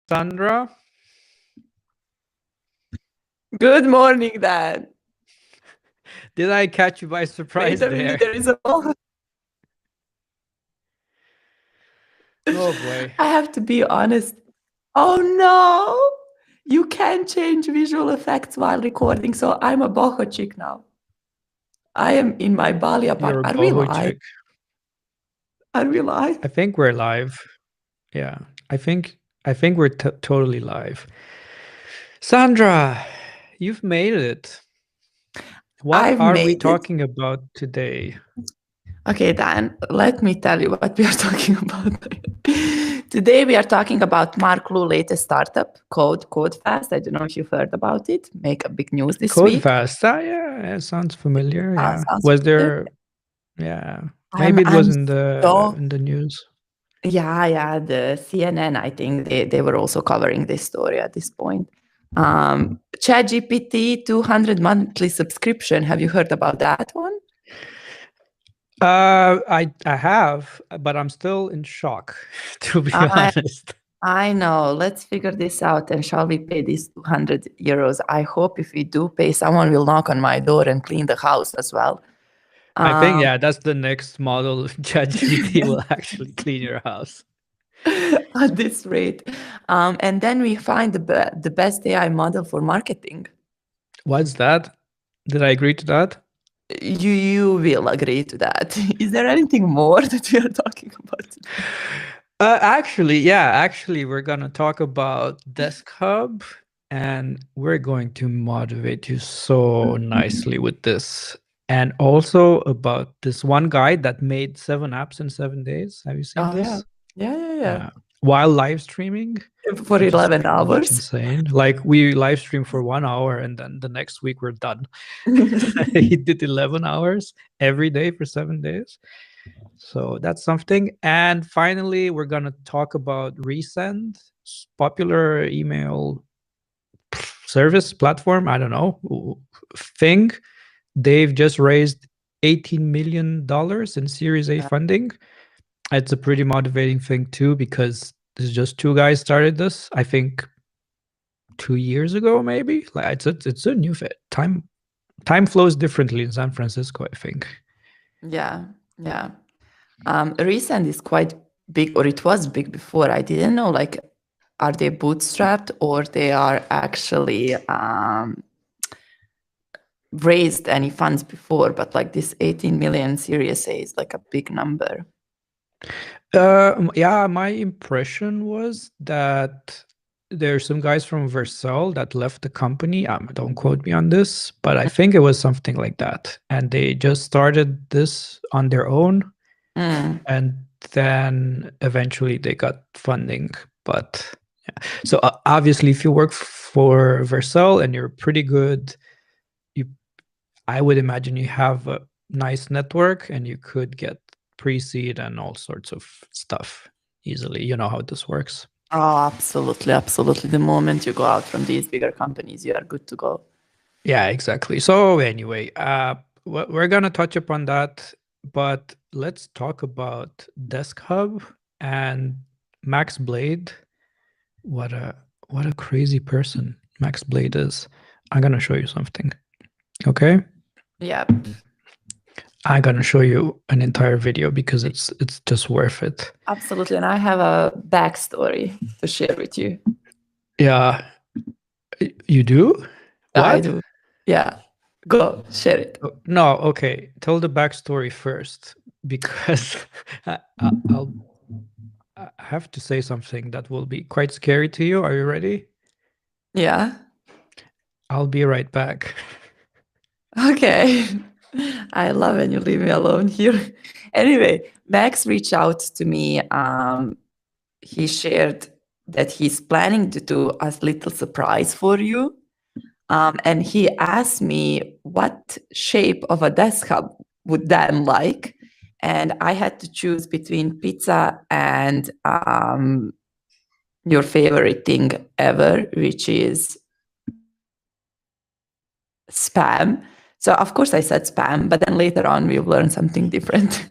Sandra. Good morning, Dan. Did I catch you by surprise Wait a minute, there is a ball. Oh boy. I have to be honest. Oh no! You can't change visual effects while recording, so I'm a boho chick now. I am in my Bali You're a apartment. Are we boho live? chick. Are we live? I think we're live. Yeah, I think we're totally live. Sandra, you've made it. What I've are we made it. talking about today? Okay, Dan, let me tell you what we are talking about. Today we are talking about Marc Lou latest startup, Codefast. I don't know if you've heard about it. Make a big news this week. Codefast. Yeah, it sounds familiar. Yeah. Sounds Was familiar? there? Yeah. Maybe it was in the news. Yeah, the CNN, I think they were also covering this story at this point. ChatGPT 200 monthly subscription. Have you heard about that one? I have, but I'm still in shock, to be honest. I know. Let's figure this out. And shall we pay these 200 euros? I hope if we do pay, someone will knock on my door and clean the house as well. I think, yeah, that's the next model. ChatGPT will actually clean your house. At this rate. And then we find the best AI model for marketing. What's that? Did I agree to that? You will agree to that. Is there anything more that we are talking about today? Actually, we're going to talk about Deskhub, and we're going to motivate you so nicely with this. And also about this one guy that made 7 apps in 7 days. Have you seen this? Yeah. While live streaming. For 11 hours. Insane. Like we live stream for 1 hour and then the next week we're done. He did 11 hours every day for 7 days. So that's something. And finally, we're going to talk about Resend, popular email service platform. I don't know, thing. They've just raised $18 million in Series A funding. It's a pretty motivating thing too, because there's just 2 guys started this. I think 2 years ago, maybe. Like it's a new fit. Time flows differently in San Francisco, I think. Yeah. Resend is quite big, or it was big before. I didn't know, like, are they bootstrapped or they are actually raised any funds before, but like this 18 million Series A is like a big number. Yeah, my impression was that there's some guys from Vercel that left the company. Don't quote me on this, but I think it was something like that. And they just started this on their own. And then eventually they got funding. But yeah. So obviously, if you work for Vercel and you're pretty good, I would imagine you have a nice network and you could get pre-seed and all sorts of stuff easily. You know how this works. Oh, absolutely. The moment you go out from these bigger companies, you are good to go. Yeah, exactly. So anyway, we're going to touch upon that, but let's talk about Deskhub and Max Blade. What a crazy person Max Blade is. I'm going to show you something. Okay? Yeah. I'm going to show you an entire video because it's just worth it. Absolutely. And I have a backstory to share with you. Yeah. You do? What? I do. Yeah. Go, share it. No, okay. Tell the backstory first, because I have to say something that will be quite scary to you. Are you ready? Yeah. I'll be right back. Okay. I love when you leave me alone here. Anyway, Max reached out to me. He shared that he's planning to do a little surprise for you. And he asked me what shape of a Deskhub would Dan like. And I had to choose between pizza and your favorite thing ever, which is spam. So of course I said spam, but then later on we've learned something different.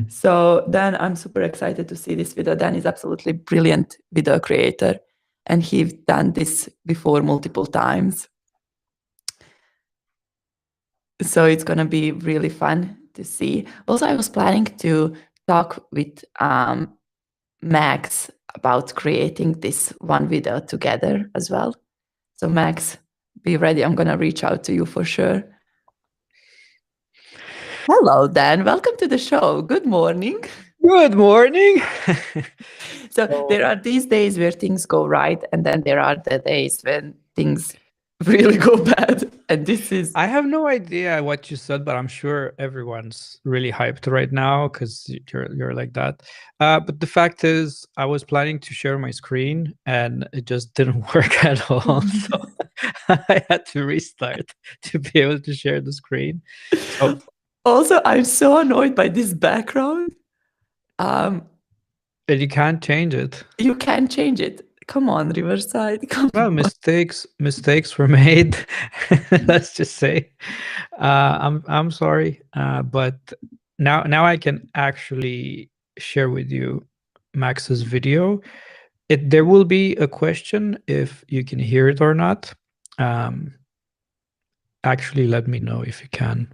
So Dan, I'm super excited to see this video. Dan is absolutely brilliant video creator, and he's done this before multiple times. So it's going to be really fun to see. Also, I was planning to talk with Max about creating this one video together as well. So Max, be ready. I'm going to reach out to you for sure. Hello, Dan. Welcome to the show. Good morning. Good morning. So there are these days where things go right, and then there are the days when things really go bad. And this is... I have no idea what you said, but I'm sure everyone's really hyped right now because you're like that. But the fact is, I was planning to share my screen and it just didn't work at all. So I had to restart to be able to share the screen. So also, I'm so annoyed by this background. And you can't change it. You can't change it. Come on, Riverside. Come Well, on. mistakes were made. Let's just say, I'm sorry, but now I can actually share with you Max's video. There will be a question if you can hear it or not. Actually, let me know if you can.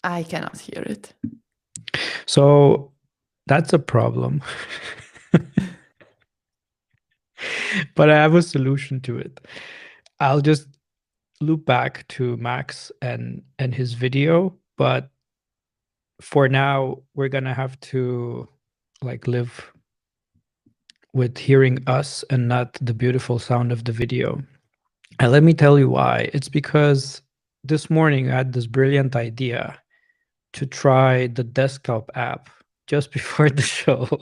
I cannot hear it. So that's a problem. But I have a solution to it. I'll just loop back to Max and his video, but for now we're gonna have to like live with hearing us and not the beautiful sound of the video. And let me tell you why. It's because this morning I had this brilliant idea to try the Desktop app just before the show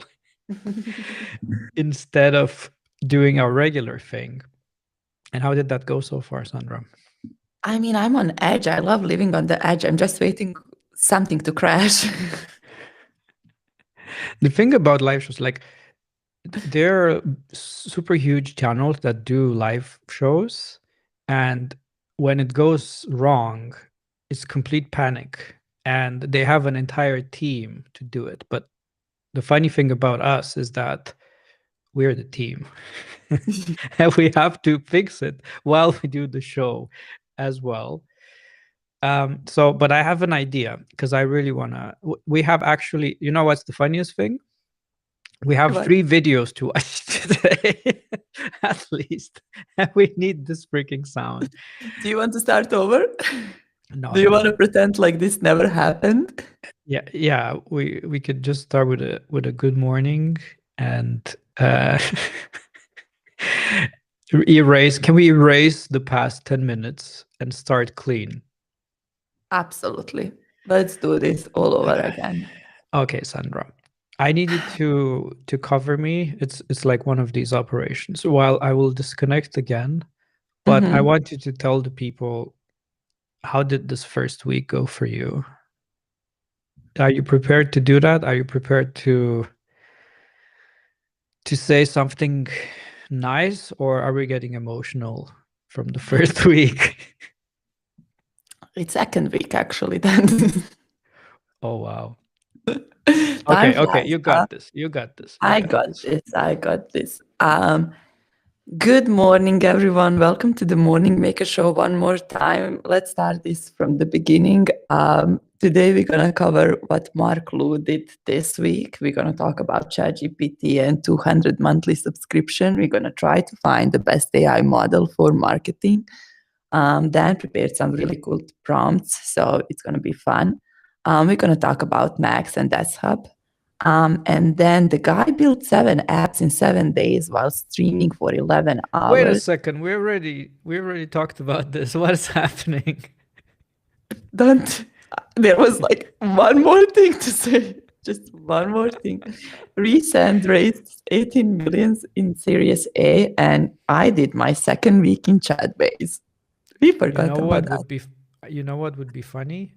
instead of doing our regular thing. And how did that go so far, Sandra? I mean, I'm on edge. I love living on the edge. I'm just waiting something to crash. The thing about live shows, like, there are super huge channels that do live shows, and when it goes wrong, it's complete panic, and they have an entire team to do it. But the funny thing about us is that we're the team and we have to fix it while we do the show as well. But I have an idea because I really want to. We have actually, you know what's the funniest thing? We have What? 3 videos to watch today, at least. And we need this freaking sound. Do you want to start over? No. Do you want to pretend like this never happened? Yeah. We could just start with a good morning and erase. Can we erase the past 10 minutes and start clean? Absolutely. Let's do this all over again. Okay, Sandra. I needed to cover me. It's like one of these operations. While I will disconnect again, but I want you to tell the people, how did this first week go for you? Are you prepared to do that? Are you prepared to say something nice, or are we getting emotional from the first week? It's second week actually then. Oh wow. Okay, you got this. I got this. Good morning, everyone. Welcome to the Morning Maker Show one more time. Let's start this from the beginning. Today, we're going to cover what Marc Lou did this week. We're going to talk about ChatGPT and 200 monthly subscription. We're going to try to find the best AI model for marketing. Dan prepared some really cool prompts, so it's going to be fun. We're going to talk about Max and Deskhub. And then the guy built 7 apps in 7 days while streaming for 11 hours. Wait a second. We already talked about this. What is happening? There was like one more thing to say. Just one more thing. Resend raised 18 million in Series A, and I did my second week in Chatbase. We forgot about that. You know what would be funny?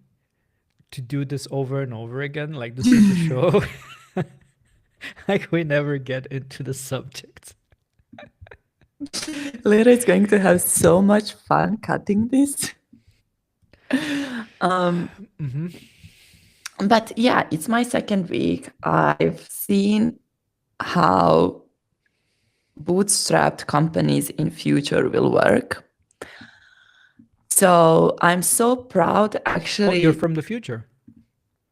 To do this over and over again, like this is the show. Like we never get into the subject. Later is going to have so much fun cutting this. Mm-hmm. But yeah, it's my second week. I've seen how bootstrapped companies in future will work. So I'm so proud, actually. Oh, you're from the future.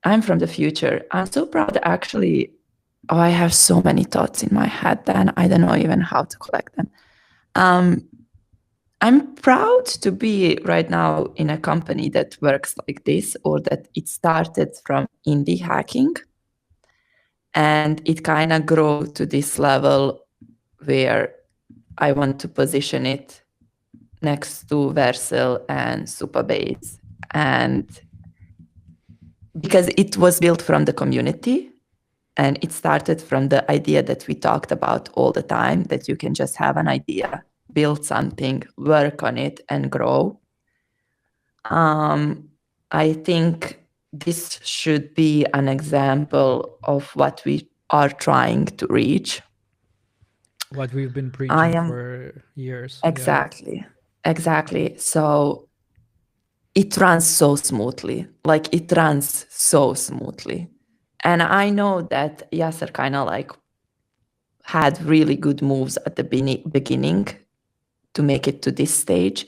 I'm from the future. I'm so proud, actually. Oh, I have so many thoughts in my head then. I don't know even how to collect them. I'm proud to be right now in a company that works like this, or that it started from indie hacking and it kind of grew to this level where I want to position it next to Vercel and Supabase. And because it was built from the community and it started from the idea that we talked about all the time, that you can just have an idea, build something, work on it, and grow. I think this should be an example of what we are trying to reach. What we've been preaching for years. Exactly. Yeah. Exactly. So it runs so smoothly. Like it runs so smoothly. And I know that Yasser kind of like had really good moves at the beginning to make it to this stage.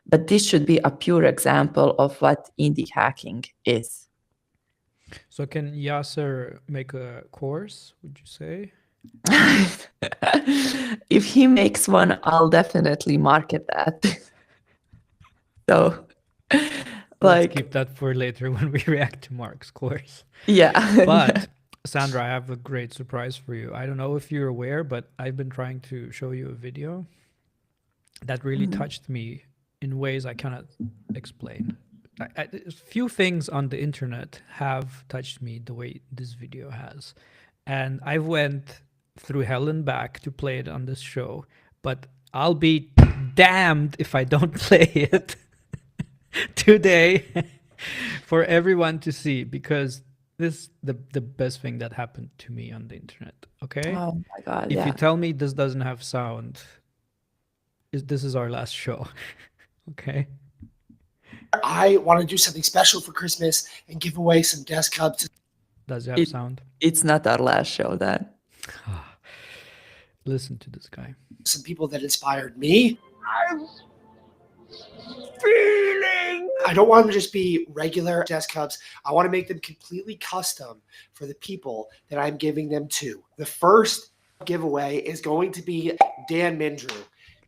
But this should be a pure example of what indie hacking is. So can Yasser make a course, would you say? If he makes one, I'll definitely market that. So let's keep that for later when we react to Marc's course. Yeah. But Sandra, I have a great surprise for you. I don't know if you're aware, but I've been trying to show you a video that really touched me in ways I cannot explain. A few things on the internet have touched me the way this video has. And I went through hell and back to play it on this show, but I'll be damned if I don't play it today for everyone to see, because this is the best thing that happened to me on the internet. Okay. Oh my God. If you tell me this doesn't have sound, this is our last show. Okay. I want to do something special for Christmas and give away some Deskhub. Does it have sound? It's not our last show then. Listen to this guy. Some people that inspired me. I'm feeling. I don't want them to just be regular Deskhubs. I want to make them completely custom for the people that I'm giving them to. The first giveaway is going to be Dan Mindrew.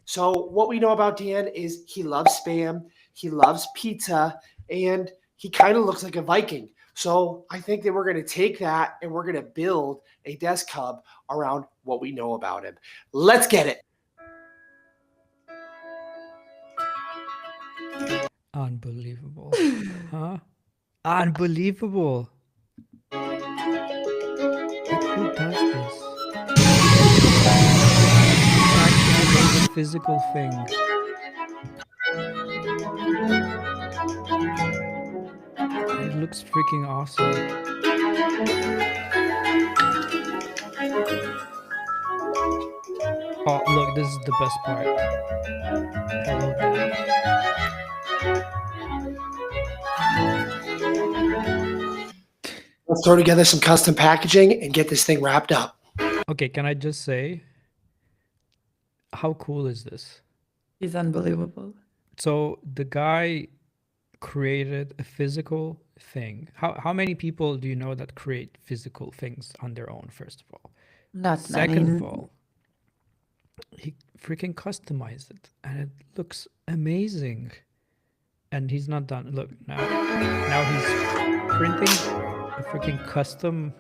So what we know about Dan is he loves Spam, he loves pizza, and he kind of looks like a Viking. So I think that we're going to take that and we're going to build a Deskhub around what we know about him. Let's get it. Unbelievable. Huh? Unbelievable. Who does this? Actually made a physical thing. It looks freaking awesome. Oh, look, this is the best part. I love that. Let's throw together some custom packaging and get this thing wrapped up. Okay, can I just say, how cool is this? It's unbelievable. So the guy created a physical thing. How many people do you know that create physical things on their own, first of all? Not Second many. of all, he freaking customized it and it looks amazing. And he's not done. Look, now he's printing a freaking custom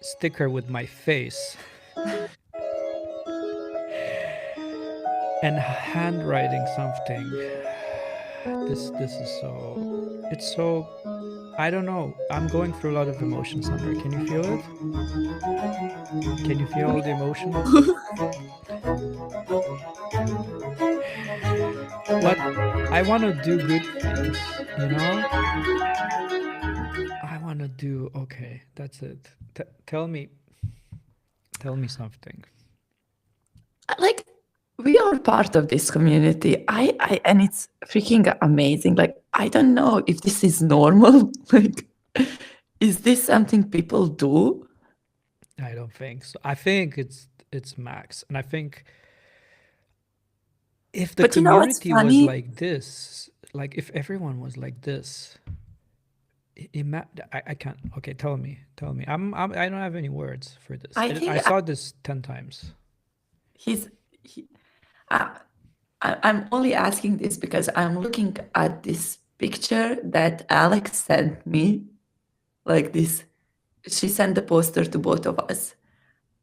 sticker with my face. And handwriting something. This is so, it's so, I don't know. I'm going through a lot of emotions, Sandra. Can you feel it? Can you feel all the emotions? What I want to do good things, you know? I want to do, okay, that's it. Tell me something. Like, we are part of this community. I and it's freaking amazing. Like, I don't know if this is normal. Like, is this something people do? I don't think so. I think it's Max, and I think if the But you know what's community was funny? like this, like if everyone was like this, I can't. Okay, tell me. I don't have any words for this. I I think saw this 10 times. he's. He, I'm only asking this because I'm looking at this picture that Alex sent me. Like this, she sent the poster to both of us.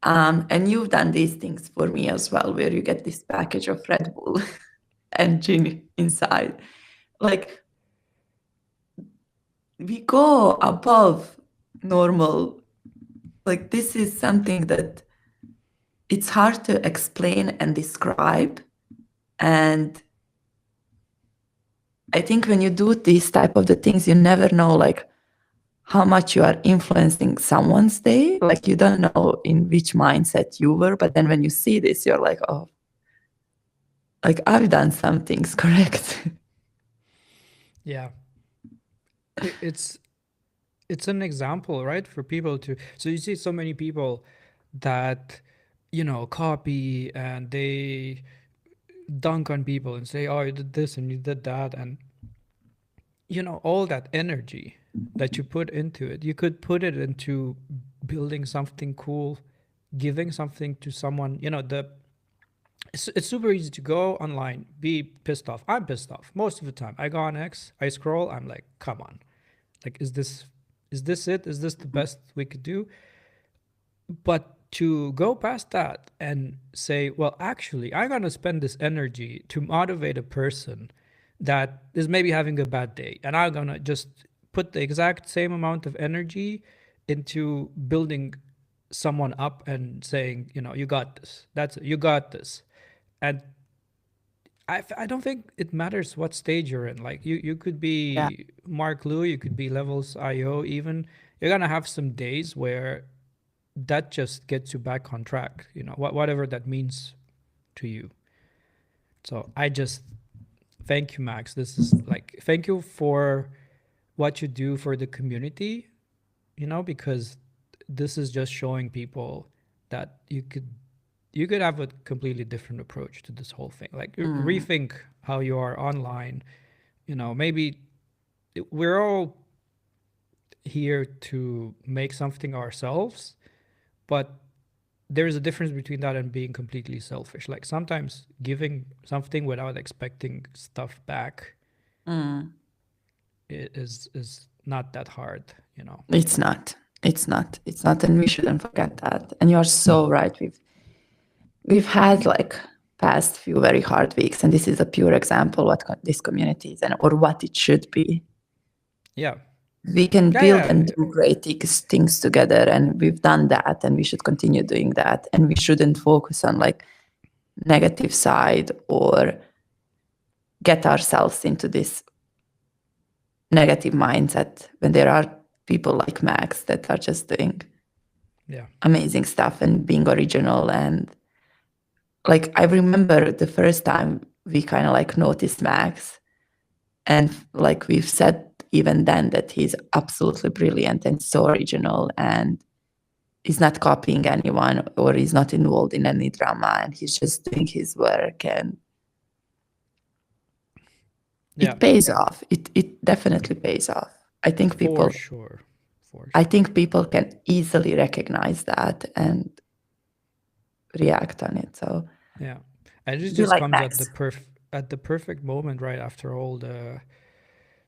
And you've done these things for me as well, where you get this package of Red Bull and gin inside. Like, we go above normal. Like, this is something that it's hard to explain and describe. And I think when you do these type of the things, you never know like how much you are influencing someone's day. Like, you don't know in which mindset you were, but then when you see this, you're like, oh, like I've done some things correct. Yeah. It's an example, right? For people to, so you see so many people that, copy and they dunk on people and say, oh, you did this and you did that. And, all that energy that you put into it, you could put it into building something cool, giving something to someone, it's super easy to go online, be pissed off. I'm pissed off most of the time. I go on X, I scroll, I'm like, come on. Like, is this it? Is this the best we could do? But to go past that and say, well, actually, I'm going to spend this energy to motivate a person that is maybe having a bad day. And I'm going to just put the exact same amount of energy into building someone up and saying, you got this. That's it. You got this. And I don't think it matters what stage you're in. Like, you could Yeah. be Marc Lou, you could be Levels IO even. You're going to have some days where that just gets you back on track, whatever that means to you. So I just thank you, Max. This is like, thank you for what you do for the community, because this is just showing people that you could have a completely different approach to this whole thing. Like, rethink how you are online. Maybe we're all here to make something ourselves, but there's a difference between that and being completely selfish. Like, sometimes giving something without expecting stuff back is not that hard. It's not. It's not. It's not, and we shouldn't forget that. And you are so right. We've had like past few very hard weeks, and this is a pure example what this community is and or what it should be. Yeah. We can Yeah, build yeah. and do great things together, and we've done that, and we should continue doing that. And we shouldn't focus on like negative side or get ourselves into this negative mindset when there are people like Max that are just doing Yeah. amazing stuff and being original. And like, I remember the first time we kind of like noticed Max, and like we've said even then that he's absolutely brilliant and so original, and he's not copying anyone or he's not involved in any drama, and he's just doing his work, and Yeah. it pays off. It definitely pays off. I think people For sure. I think people can easily recognize that and react on it. So Yeah. And it be just like comes Max. at the perfect moment, right after all the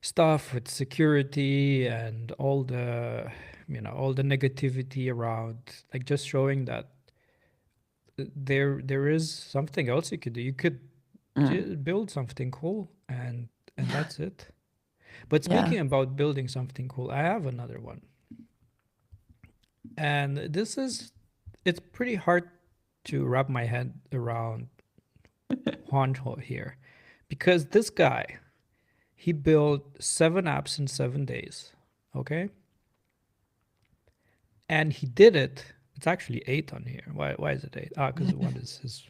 stuff with security and all the negativity around, like, just showing that there is something else you could do. You could build something cool, and that's it. But Yeah. speaking about building something cool, I have another one. And it's pretty hard to wrap my head around Juanjo here, because this guy, he built 7 apps in 7 days, okay? And he did it. It's actually 8 on here. Why is it 8? Because one is his.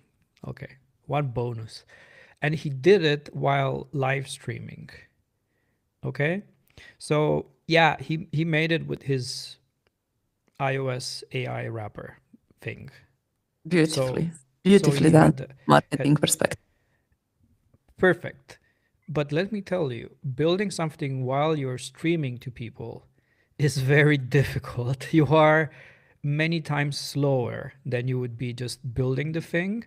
Okay, one bonus. And he did it while live streaming. Okay? So yeah, he made it with his iOS AI wrapper thing. Beautifully. So Beautifully he done. had Marketing perspective. perfect. But let me tell you, building something while you're streaming to people is very difficult. You are many times slower than you would be just building the thing.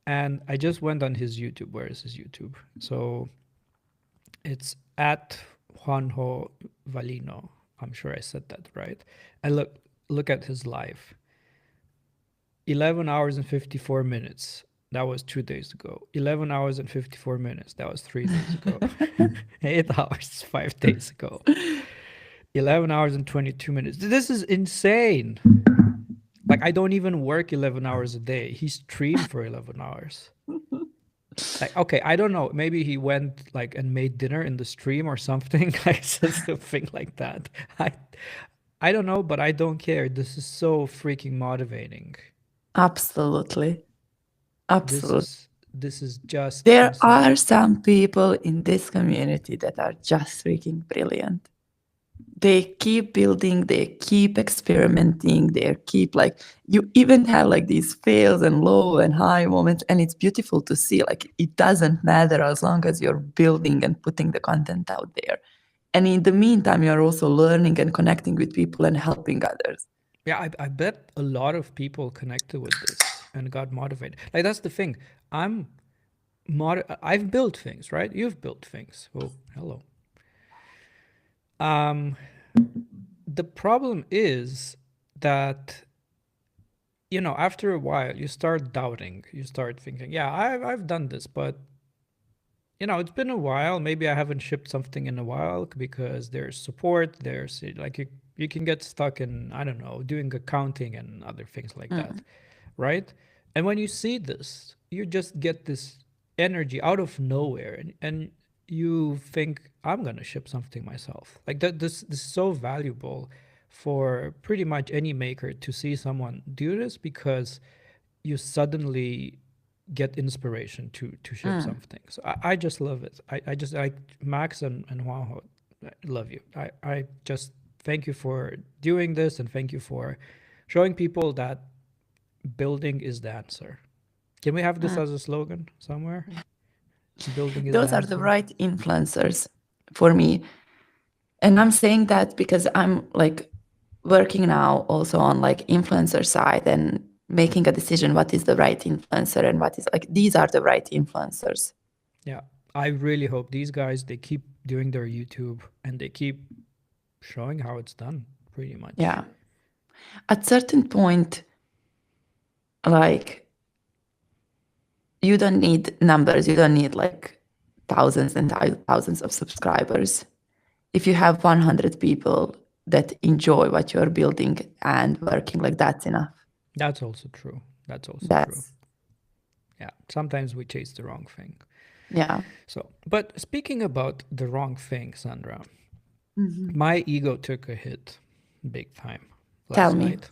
And I just went on his YouTube. Where is his YouTube? So it's at Juanjo Valino. I'm sure I said that right. And look at his live. 11 hours and 54 minutes. That was 2 days ago. 11 hours and 54 minutes. That was 3 days ago. 8 hours, 5 days ago. 11 hours and 22 minutes. This is insane. Like, I don't even work 11 hours a day. He streamed for 11 hours. Like, okay, I don't know. Maybe he went like and made dinner in the stream or something. Like something like that. I don't know, but I don't care. This is so freaking motivating. Absolutely. Absolutely. This is just There insane. are some people in this community that are just freaking brilliant. They keep building, they keep experimenting, they keep like, you even have like these fails and low and high moments, and it's beautiful to see. Like, it doesn't matter as long as you're building and putting the content out there. And in the meantime, you're also learning and connecting with people and helping others. Yeah, I bet a lot of people connected with this and got motivated. Like, that's the thing. I've built things, right? You've built things. Oh, hello. The problem is that, you know, after a while you start doubting. You start thinking, yeah, I've done this, but you know, it's been a while. Maybe I haven't shipped something in a while because there's support. There's like you can get stuck in, I don't know, doing accounting and other things like that, right? And when you see this, you just get this energy out of nowhere, and you think, I'm gonna ship something myself. Like that, this is so valuable for pretty much any maker to see someone do this, because you suddenly get inspiration to ship something. So I just love it. I just like Max and Juanjo, I love you. I just thank you for doing this, and thank you for showing people that building is the answer. Can we have this as a slogan somewhere? Building is Those the are the answer. right influencers for me. And I'm saying that because I'm like working now also on like influencer side and making a decision what is the right influencer and what is like, these are the right influencers. Yeah, I really hope these guys, they keep doing their YouTube and they keep showing how it's done, pretty much. Yeah. At certain point, like, you don't need numbers. You don't need like thousands and thousands of subscribers. If you have 100 people that enjoy what you're building and working, like, that's enough. That's also true. That's also true. Yeah, sometimes we chase the wrong thing. Yeah. So, but speaking about the wrong thing, Sandra, my ego took a hit big time last night.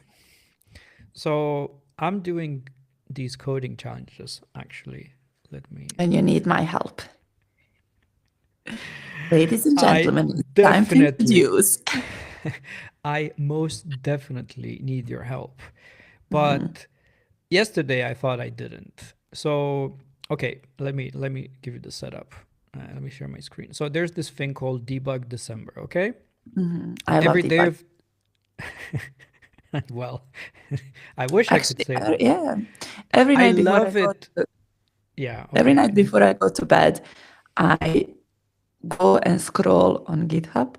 So I'm doing these coding challenges, actually. Let me... And you need my help. Ladies and gentlemen, it's time to introduce. I most definitely need your help. But yesterday I thought I didn't. So, okay, let me give you the setup. Let me share my screen. So there's this thing called Debug December, okay? I love every day debug. of well, I wish I could say that. Yeah. Every night I before love it. Yeah. Every okay. night before I go to bed, I go and scroll on GitHub,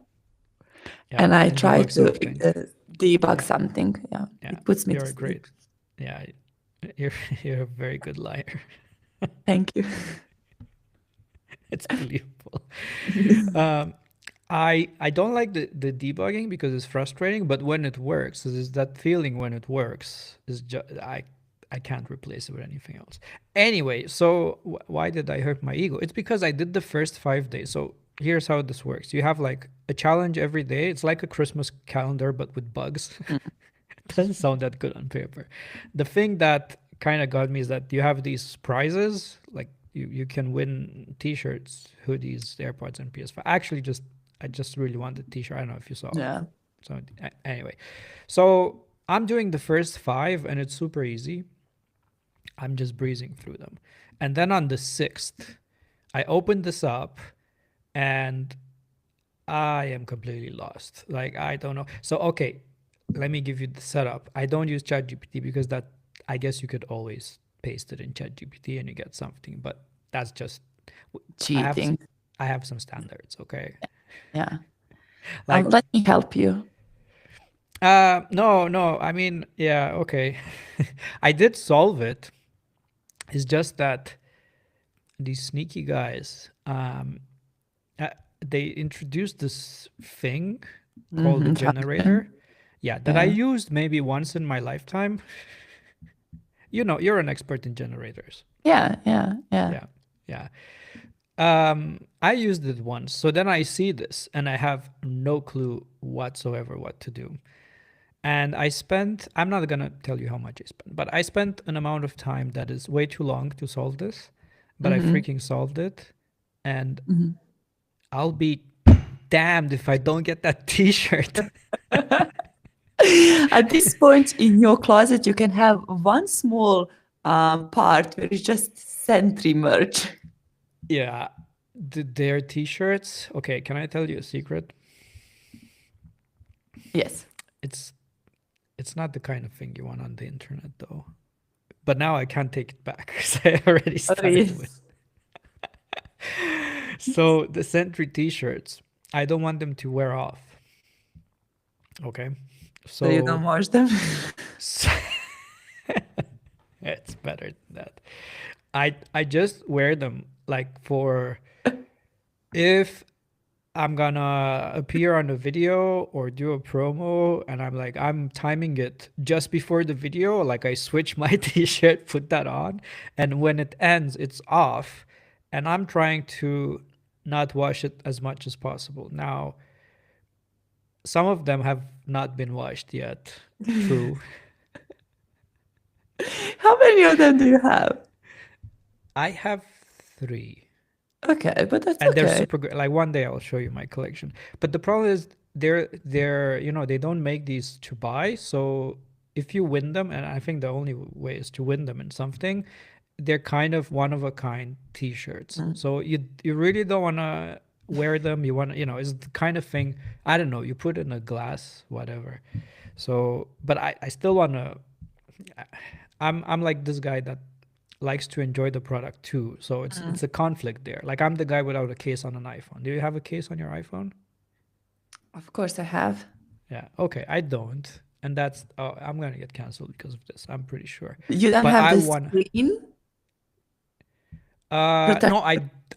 and I try to debug something. Yeah. It puts me to sleep. Great. Yeah, you're a very good liar. Thank you. It's believable. I don't like the debugging because it's frustrating, but when it works, there's that feeling when it works is just I can't replace it with anything else. Anyway, so why did I hurt my ego? It's because I did the first 5 days. So here's how this works. You have like a challenge every day. It's like a Christmas calendar, but with bugs. It doesn't sound that good on paper. The thing that kind of got me is that you have these prizes, like you can win T-shirts, hoodies, AirPods, and PS5. Actually, I just really want the T-shirt. I don't know if you saw. Yeah. So anyway, so I'm doing the first 5, and it's super easy. I'm just breezing through them, and then on the 6th, I opened this up, and I am completely lost. Like, I don't know. So, okay, let me give you the setup. I don't use ChatGPT because that, I guess you could always paste it in ChatGPT and you get something, but that's just, I have Cheating. I have some standards, okay? Yeah. Like, Let me help you. no, I mean, yeah, okay. I did solve it. It's just that these sneaky guys, uh, they introduced this thing called the generator. Yeah, that I Yeah. used maybe once in my lifetime. You know, you're an expert in generators. Yeah. Yeah, yeah. I used it once. So then I see this and I have no clue whatsoever what to do. And I'm not going to tell you how much I spent, but I spent an amount of time that is way too long to solve this, but I freaking solved it. And I'll be damned if I don't get that T-shirt. At this point in your closet, you can have one small part where it's just Sentry merch. Yeah, their T-shirts. Okay, can I tell you a secret? Yes. It's not the kind of thing you want on the internet, though. But now I can't take it back because I already started with. So the Sentry T-shirts, I don't want them to wear off. Okay, So you don't wash them? It's better than that. I just wear them like for if I'm gonna appear on a video or do a promo and I'm timing it just before the video, like I switch my T-shirt, put that on, and when it ends, it's off, and I'm trying to not wash it as much as possible. Now, some of them have not been washed yet. True. How many of them do you have? I have 3. Okay, but that's And they're okay. super good. Like one day I'll show you my collection. But the problem is they're they don't make these to buy. So if you win them, and I think the only way is to win them in something, they're kind of one of a kind T-shirts. So you really don't want to wear them. You want to, it's the kind of thing, I don't know, you put in a glass, whatever. So, but I still want to. I'm like this guy that likes to enjoy the product too. So it's a conflict there. Like I'm the guy without a case on an iPhone. Do you have a case on your iPhone? Of course I have. Yeah. Okay. I don't. And that's I'm gonna get canceled because of this. I'm pretty sure. You don't But have I the want. screen? No.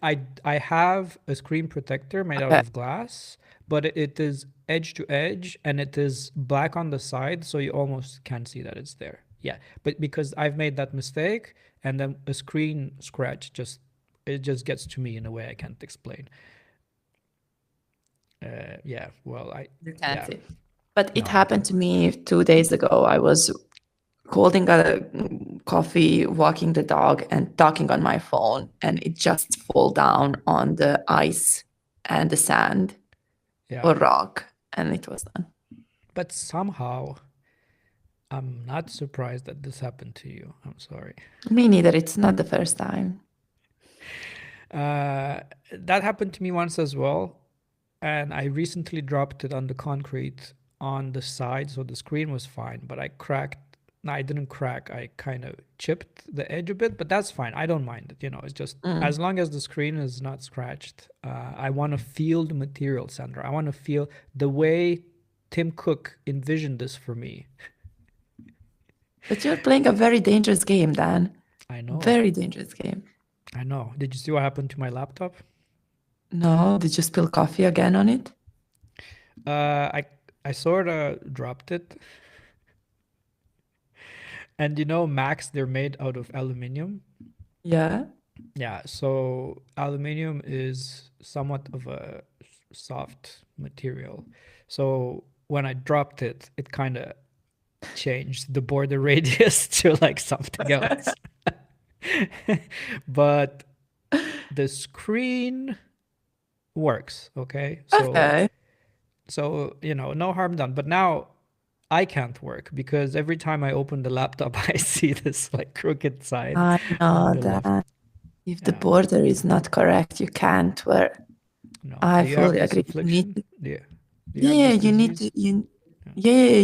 I have a screen protector made out of glass, but it is edge to edge and it is black on the side, so you almost can't see that it's there. Yeah. But because I've made that mistake, and then a screen scratch just gets to me in a way I can't explain. Yeah. Well, You can't yeah. see. But it No. happened to me 2 days ago. I was holding a coffee, walking the dog, and talking on my phone, and it just fall down on the ice and the sand or rock, and it was done. But somehow, I'm not surprised that this happened to you. I'm sorry. Me neither. It's not the first time. That happened to me once as well, and I recently dropped it on the concrete on the side, so the screen was fine, but I cracked. No, I didn't crack. I kind of chipped the edge a bit, but that's fine. I don't mind it. It's just as long as the screen is not scratched. I want to feel the material, Sandra. I want to feel the way Tim Cook envisioned this for me. But you're playing a very dangerous game, Dan. I know. Very dangerous game. I know. Did you see what happened to my laptop? No, did you spill coffee again on it? I sort of dropped it. And Macs, they're made out of aluminium. Yeah. Yeah, so aluminium is somewhat of a soft material. So when I dropped it, it kind of changed the border radius to like something else. But the screen works, okay? Okay. So, no harm done. But now I can't work because every time I open the laptop, I see this like crooked side I know on the that left. if the Yeah. border is not correct, you can't work. No. I Do you have fully this agree. You need affliction? to, Do you have yeah, this you need disease? to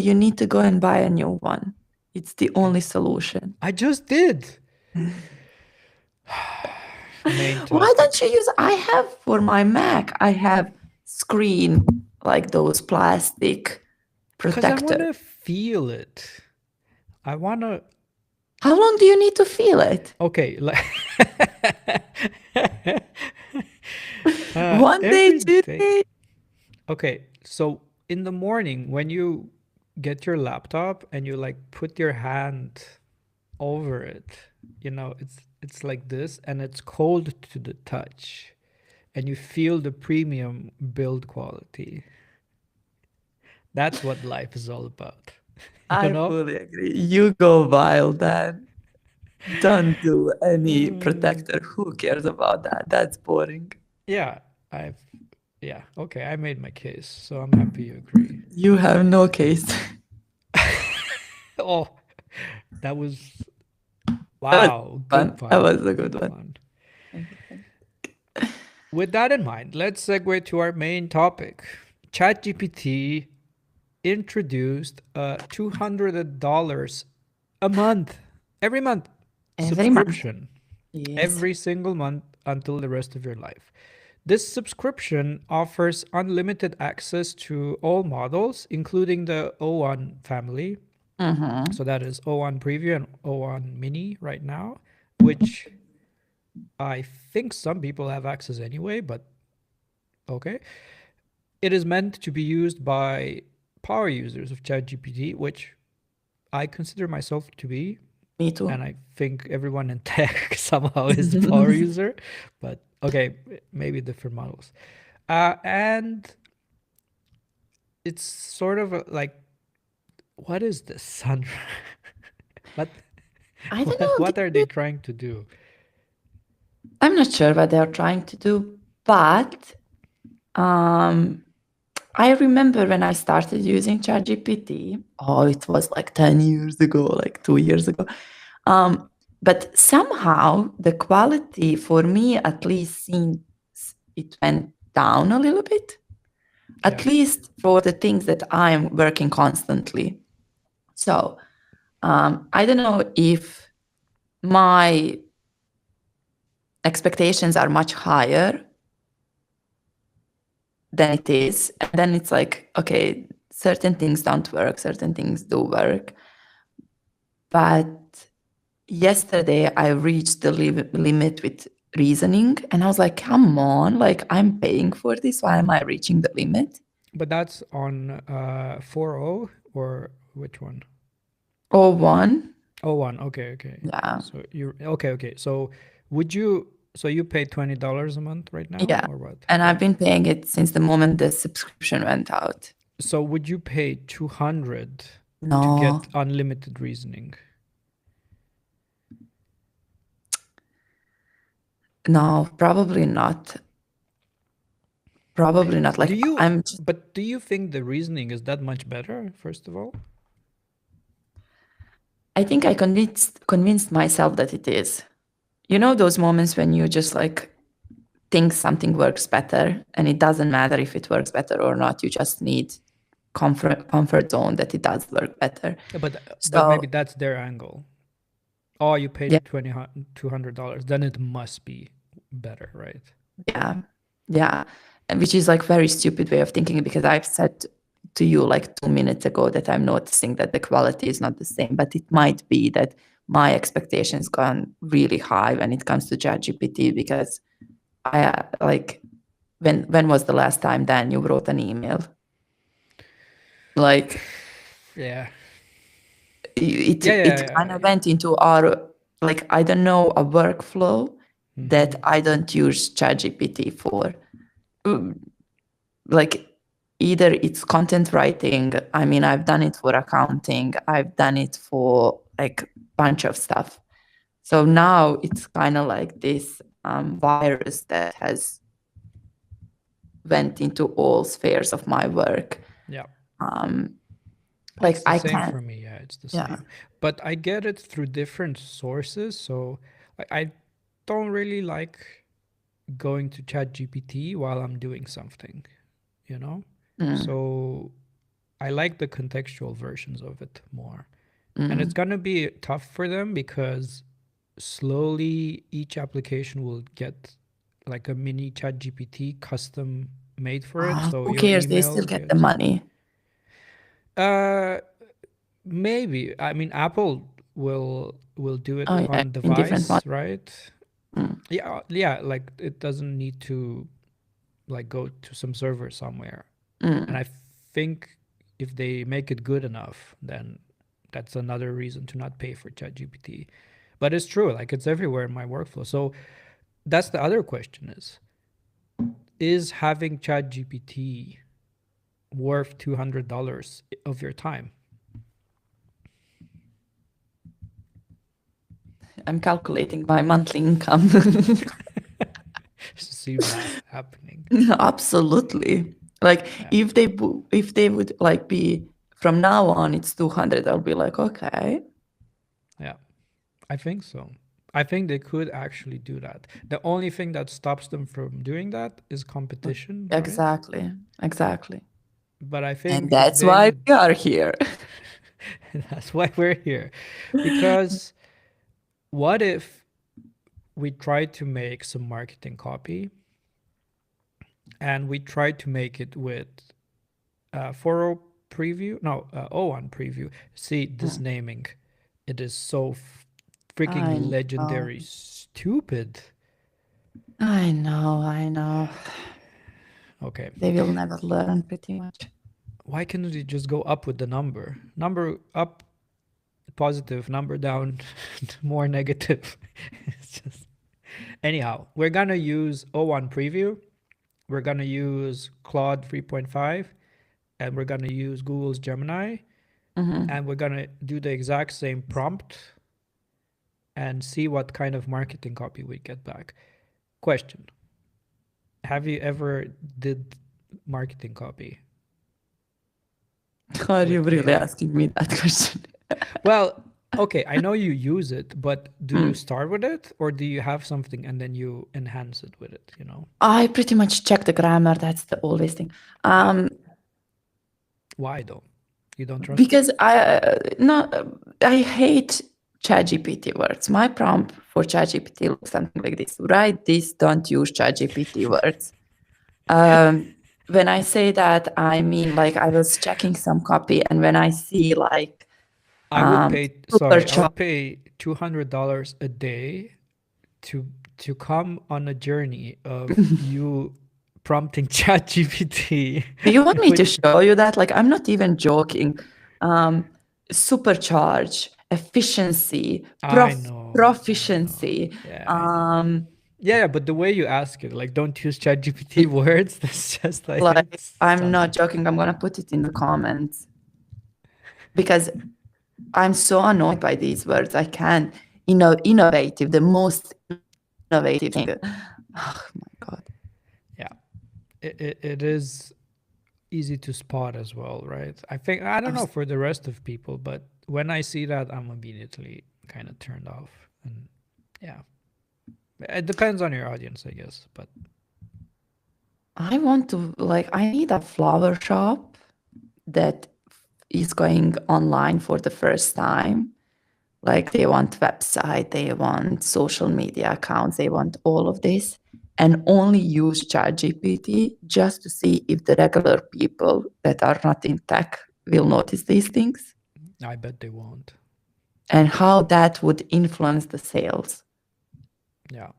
you need to go and buy a new one. It's the only solution. I just did. Main Why topic. don't you use? I have for my Mac. I have screen like those plastic Because I want protector. to feel it. I want to. How long do you need to feel it? Okay. One day, Every 2 days. day. Okay. So in the morning, when you get your laptop and you like put your hand over it, it's like this, and it's cold to the touch, and you feel the premium build quality. That's what life is all about. I fully agree. You go wild then. Don't do any protector. Who cares about that? That's boring. Yeah, okay, I made my case, so I'm happy you agree. You have no case. Oh, that was wow, good pun. That was a good one. Fun. With that in mind, let's segue to our main topic. ChatGPT introduced a $200 a month, every month subscription. Yes. Every single month until the rest of your life. This subscription offers unlimited access to all models, including the O1 family. So that is O1 Preview and O1 Mini right now, which I think some people have access anyway, but okay. It is meant to be used by power users of ChatGPT, which I consider myself to be. Me too. And I think everyone in tech somehow is a power user, but okay, maybe different models. And it's sort of like, what is this, Sandra? I don't know. What are they trying to do? I'm not sure what they're trying to do, but I remember when I started using ChatGPT. Oh, it was like 10 years ago, like 2 years ago. But somehow the quality for me at least seems it went down a little bit, at least for the things that I'm working constantly. So I don't know if my expectations are much higher than it is. And then it's like, okay, certain things don't work, certain things do work. But yesterday I reached the limit with reasoning, and I was like, come on, like I'm paying for this. Why am I reaching the limit? But that's on 4.0 or which one? 01. 01. Okay. Yeah. So okay. So you pay $20 a month right now? Yeah. Or what? And I've been paying it since the moment the subscription went out. So would you pay $200 No. to get unlimited reasoning? No, probably not. Probably not. Like But do you think the reasoning is that much better, first of all? I think I convinced myself that it is. You know those moments when you just like think something works better, and it doesn't matter if it works better or not. You just need comfort zone that it does work better. But maybe that's their angle. Oh, you paid $200, then it must be better, right? Yeah. Which is like very stupid way of thinking, because I've said to you like 2 minutes ago that I'm noticing that the quality is not the same, but it might be that my expectations gone really high when it comes to ChatGPT, because I like when was the last time then you wrote an email? Like it kind of went into our, like, I don't know, a workflow that I don't use ChatGPT for. Like either it's content writing. I mean, I've done it for accounting. I've done it for like bunch of stuff. So now it's kind of like this virus that has went into all spheres of my work. Yeah. Like It's the I same can't. for me. Yeah, it's the Yeah. same. But I get it through different sources. So I don't really like going to ChatGPT while I'm doing something, you know? So I like the contextual versions of it more. And it's going to be tough for them because slowly each application will get like a mini ChatGPT custom made for it. So Who your cares? They email still get the gets money. maybe. I mean, Apple will do it Oh yeah, on in different device, money. right? Yeah, like it doesn't need to like go to some server somewhere. And I think if they make it good enough, then that's another reason to not pay for ChatGPT. But it's true, like it's everywhere in my workflow. So that's the other question is having ChatGPT worth $200 of your time? I'm calculating my monthly income. See math happening. Absolutely. Like if they would like be from now on, it's 200. I'll be like, okay. Yeah, I think so. I think they could actually do that. The only thing that stops them from doing that is competition, right? Exactly. But I And think if that's they why would, we are here. that's why we're here. Because what if we tried to make some marketing copy and we tried to make it with 4.0 preview? No, 0.1 preview. See, this naming, it is so freaking legendary stupid. I know. Okay. They will never learn pretty much. Why can't you just go up with the number? Number up, positive, number down, more negative. It's just... Anyhow, we're going to use 0.1 preview. We're going to use Claude 3.5. And we're going to use Google's Gemini. And we're going to do the exact same prompt and see what kind of marketing copy we get back. Question. Have you ever did marketing copy? Are you really asking me that question? Well, okay, I know you use it, but do you start with it or do you have something and then you enhance it with it, you know? I pretty much check the grammar. That's the always thing. Why though? You don't trust Because I hate ChatGPT words. My prompt for ChatGPT looks something like this: write this, don't use ChatGPT words. When I say that, I mean like I was checking some copy, and when I see like I would pay supercharged- I would pay $200 a day to come on a journey of you prompting ChatGPT. Do you want me to show you that? Like, I'm not even joking. Supercharge, efficiency, I know. proficiency. Yeah, but the way you ask it, like, don't use ChatGPT words. That's just like, Like, I'm not joking. I'm gonna put it in the comments because I'm so annoyed by these words. I can't. Innovative, the most innovative thing. Oh my god. Yeah, it is easy to spot as well, right? I think I don't know for the rest of people, but when I see that, I'm immediately kind of turned off. And yeah, it depends on your audience, I guess. But I want to I need a flower shop that is going online for the first time. Like they want website, they want social media accounts, they want all of this, and only use ChatGPT just to see if the regular people that are not in tech will notice these things. I bet they won't. And how that would influence the sales. Yeah.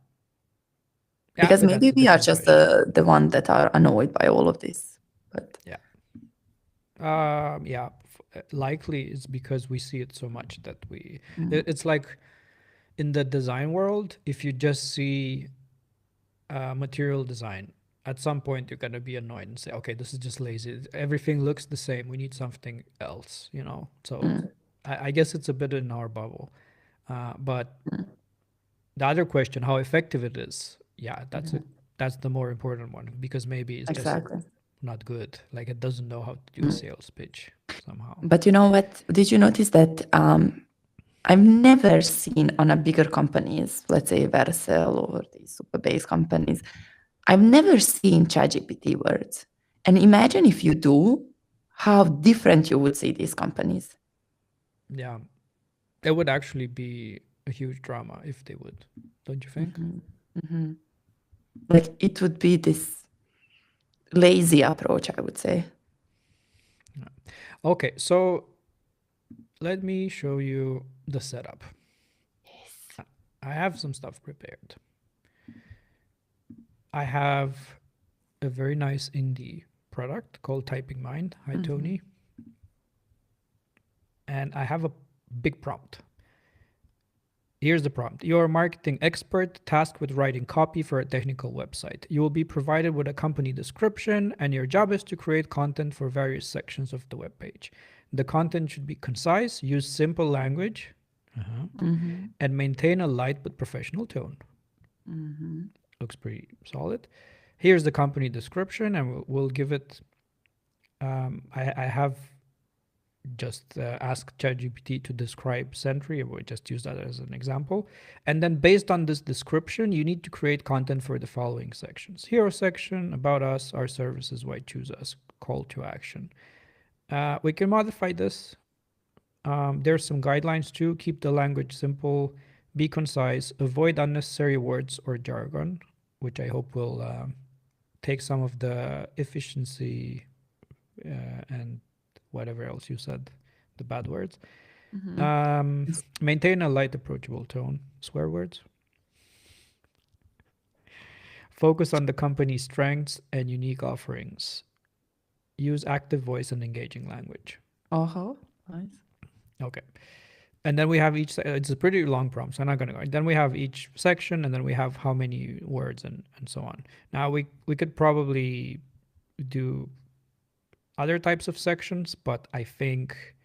Because maybe we are just the one that are annoyed by all of this. But yeah. Likely it's because we see it so much that it's like in the design world, if you just see material design, at some point you're gonna be annoyed and say, okay, this is just lazy. Everything looks the same. We need something else, you know. So I guess it's a bit in our bubble. But the other question, how effective it is, yeah, that's the more important one, because maybe it's just Exactly. not good. Like it doesn't know how to do a sales pitch somehow. But you know what? Did you notice that I've never seen on a bigger companies, let's say Vercel or these super base companies, I've never seen ChatGPT words. And imagine if you do, how different you would see these companies. Yeah, it would actually be a huge drama if they would, don't you think? Like it would be this lazy approach, I would say. Okay, so let me show you the setup. I have some stuff prepared. I have a very nice indie product called Typing Mind. Hi, Tony. And I have a big prompt. Here's the prompt. You're a marketing expert tasked with writing copy for a technical website. You will be provided with a company description, and your job is to create content for various sections of the web page. The content should be concise, use simple language, and maintain a light but professional tone. Looks pretty solid. Here's the company description, and we'll give it. I have just asked ChatGPT to describe Sentry. We'll just use that as an example. And then based on this description, you need to create content for the following sections. Hero section, about us, our services, why choose us, call to action. We can modify this. There's some guidelines too. Keep the language simple, be concise, avoid unnecessary words or jargon, which I hope will take some of the efficiency and whatever else you said, the bad words. Maintain a light, approachable tone. Swear words. Focus on the company's strengths and unique offerings. Use active voice and engaging language. Nice. Okay. And then we have each, it's a pretty long prompt, so I'm not going to go. Then we have each section, and then we have how many words and so on. Now we could probably do other types of sections, but I think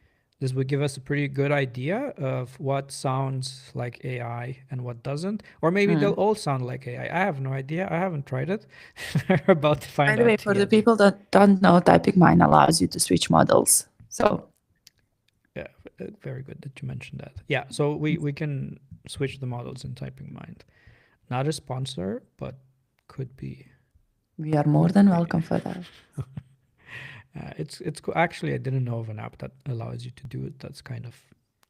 this would give us a pretty good idea of what sounds like AI and what doesn't. Or maybe they'll all sound like AI. I have no idea. I haven't tried it. We're about to find out. By the way, for the people that don't know, Typing Mind allows you to switch models. So yeah, very good that you mentioned that. Yeah, so we can switch the models in Typing Mind. Not a sponsor, but could be. We are more than welcome for that. It's cool. Actually, I didn't know of an app that allows you to do it. That's kind of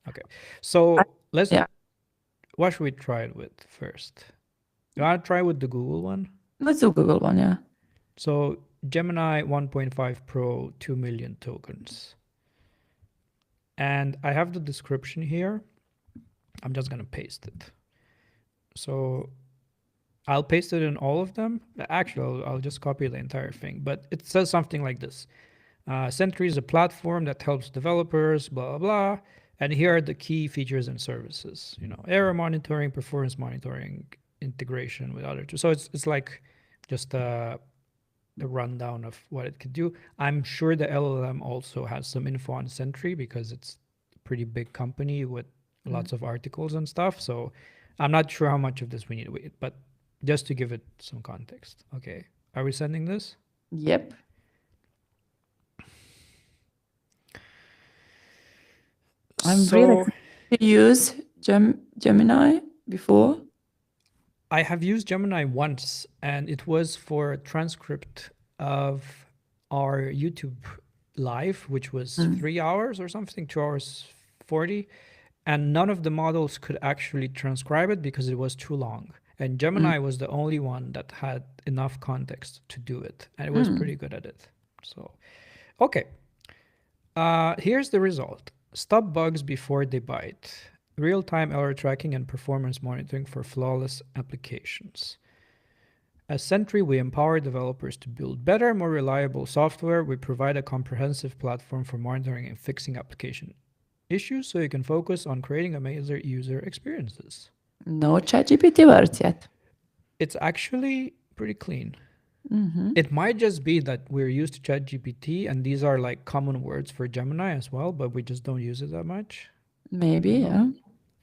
okay. So let's. Yeah. What should we try it with first? You want to try with the Google one? Let's do Google one, yeah. So Gemini 1.5 Pro 2 million tokens. And I have the description here. I'm just gonna paste it. So I'll paste it in all of them. Actually, I'll just copy the entire thing. But it says something like this. Sentry is a platform that helps developers, blah, blah, blah. And here are the key features and services. You know, error monitoring, performance monitoring, integration with other tools. So it's like just a rundown of what it could do. I'm sure the LLM also has some info on Sentry because it's a pretty big company with lots of articles and stuff. So I'm not sure how much of this we need to wait, but just to give it some context. Okay, are we sending this? Yep. I'm really to use Gemini before. I have used Gemini once, and it was for a transcript of our YouTube live, which was 3 hours or something, 2 hours 40. And none of the models could actually transcribe it because it was too long. And Gemini was the only one that had enough context to do it. And it was pretty good at it. So, okay. Here's the result. Stop bugs before they bite. Real-time error tracking and performance monitoring for flawless applications. As Sentry, we empower developers to build better, more reliable software. We provide a comprehensive platform for monitoring and fixing application issues so you can focus on creating amazing user experiences. No ChatGPT words yet. It's actually pretty clean. It might just be that we're used to ChatGPT and these are like common words for Gemini as well, but we just don't use it that much. Maybe, yeah.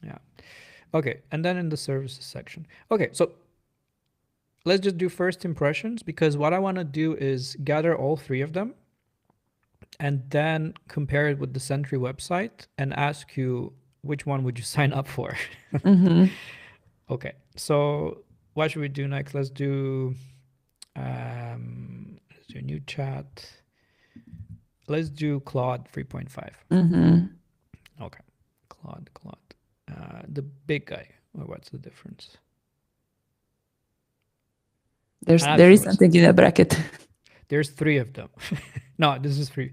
Yeah. Okay, and then in the services section. Okay, so let's just do first impressions, because what I want to do is gather all three of them and then compare it with the Sentry website and ask you which one would you sign up for. Okay, so what should we do next? Let's do a new chat. Let's do Claude 3.5. Okay, Claude. The big guy. Or what's the difference? There is something in a bracket. There's three of them. No, this is free.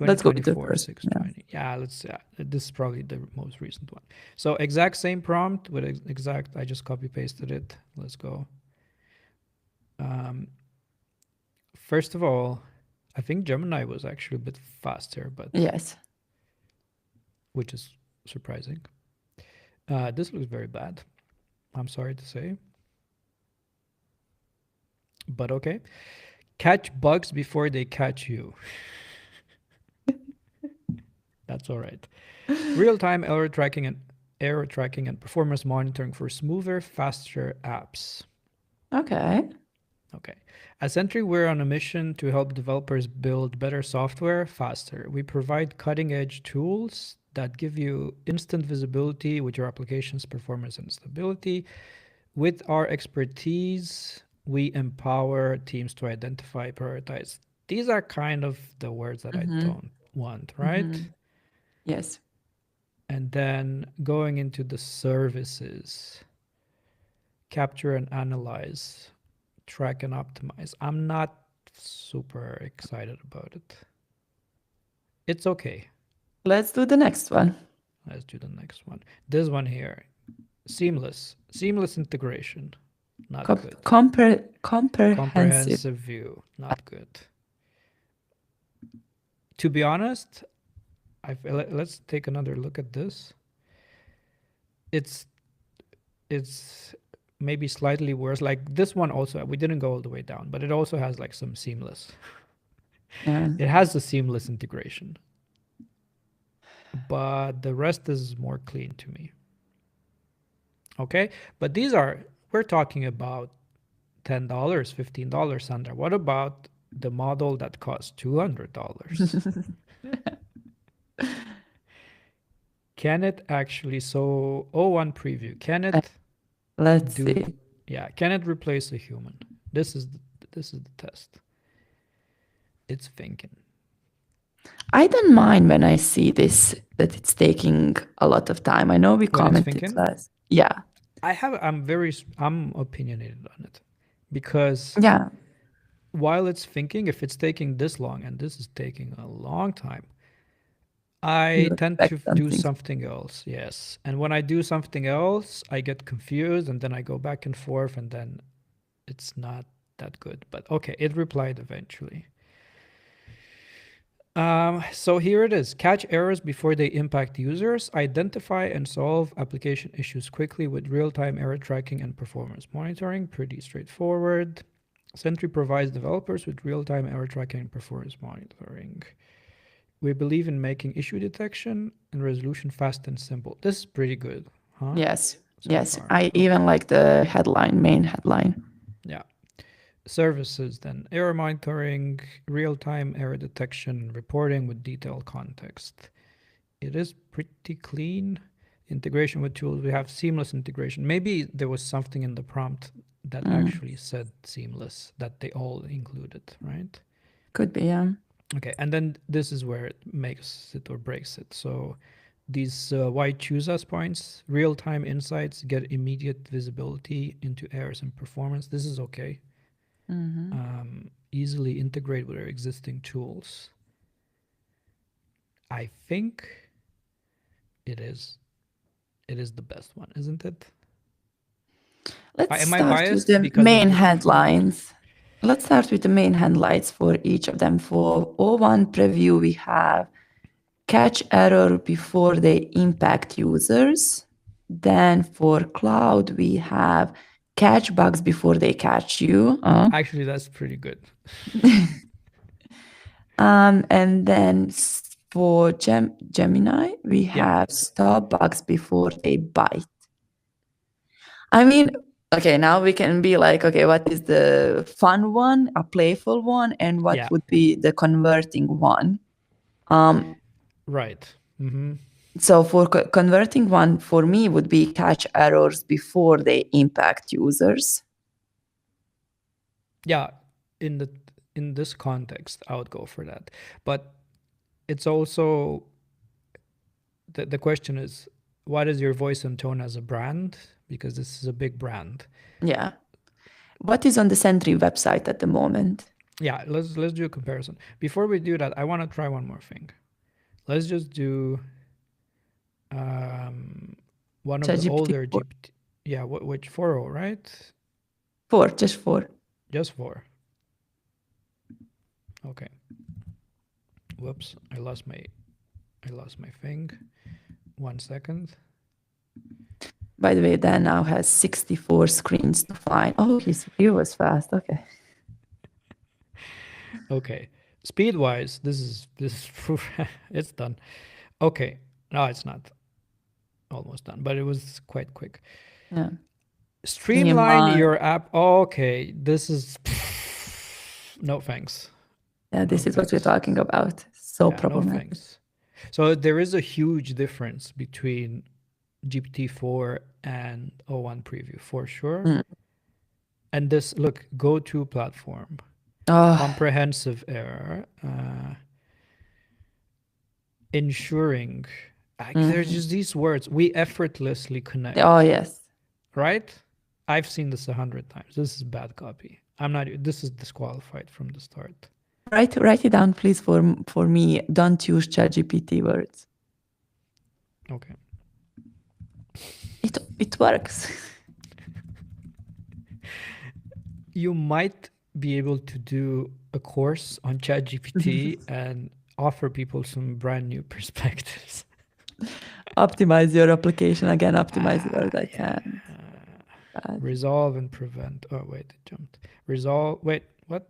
Let's go with the 2024 first. 620. Yeah, let's. This is probably the most recent one. So exact same prompt with exact. I just copy pasted it. Let's go. First of all, I think Gemini was actually a bit faster, but yes, which is surprising. This looks very bad. I'm sorry to say. But okay. Catch bugs before they catch you. That's all right. Real-time error tracking and performance monitoring for smoother, faster apps. Okay. At Sentry, we're on a mission to help developers build better software faster. We provide cutting-edge tools that give you instant visibility with your application's performance and stability. With our expertise, we empower teams to identify, prioritize. These are kind of the words that I don't want, right? Yes. And then going into the services, capture and analyze, track and optimize. I'm not super excited about it. It's okay. Let's do the next one. Let's do the next one. This one here, seamless integration. Not good. Comprehensive view. Not good. To be honest, let's take another look at this. It's maybe slightly worse. Like this one also, we didn't go all the way down, but it also has like some seamless. Yeah. It has the seamless integration, but the rest is more clean to me. Okay, but we're talking about $10, $15 under. What about the model that costs $200? Can it actually, so O1 preview, can it Let's see. Yeah, can it replace a human? This is the test. It's thinking. I don't mind when I see this, that it's taking a lot of time. I know we commented last. Yeah. I'm opinionated on it, because yeah, while it's thinking, if it's taking this long, and this is taking a long time, I tend to do something else. Yes. And when I do something else, I get confused and then I go back and forth and then it's not that good. But okay, it replied eventually. So here it is. Catch errors before they impact users. Identify and solve application issues quickly with real-time error tracking and performance monitoring. Pretty straightforward. Sentry provides developers with real-time error tracking and performance monitoring. We believe in making issue detection and resolution fast and simple. This is pretty good, huh? Yes. I even like the main headline. Yeah. Services then. Error monitoring, real-time error detection, reporting with detailed context. It is pretty clean. Integration with tools. We have seamless integration. Maybe there was something in the prompt that actually said seamless, that they all included, right? Could be, yeah. Okay, and then this is where it makes it or breaks it. So these why choose us points, real-time insights, get immediate visibility into errors and performance. This is okay. Easily integrate with our existing tools. I think it is the best one, isn't it? Let's start with the main headlines. Let's start with the main headlines for each of them. For O1 preview, we have catch error before they impact users. Then for cloud, we have catch bugs before they catch you. Actually, that's pretty good. And then for Gemini, we have stop bugs before they bite. I mean, okay, now we can be like, okay, what is the fun one, a playful one, and what would be the converting one? Right. Mm-hmm. So for converting one, for me, would be catch errors before they impact users. Yeah, in this context, I would go for that. But it's also the question is, what is your voice and tone as a brand? Because this is a big brand. Yeah. What is on the Sentry website at the moment? Yeah, let's do a comparison. Before we do that, I want to try one more thing. Let's just do one of the older GPT. Yeah, which 4.0, right? 4, just 4. Just 4. Okay. Whoops, I lost my thing. 1 second. By the way, Dan now has 64 screens to find. Oh, his view was fast. Okay. Okay. Speed-wise, this is it's done. Okay. No, it's not. Almost done, but it was quite quick. Yeah. Streamline your app. Okay, this is no thanks. Yeah, this is what we're talking about. So problematic. No thanks. So there is a huge difference between GPT-4 and O1 Preview for sure. And this, look, go-to platform, comprehensive error, ensuring. There's just these words. We effortlessly connect. Oh yes. Right? I've seen this 100 times. This is bad copy. I'm not. This is disqualified from the start. Write it down, please, for me. Don't use ChatGPT words. Okay. It works. You might be able to do a course on ChatGPT and offer people some brand new perspectives. Optimize your application again. Optimize it as I can. Resolve and prevent. Oh wait, it jumped. Resolve. Wait, what?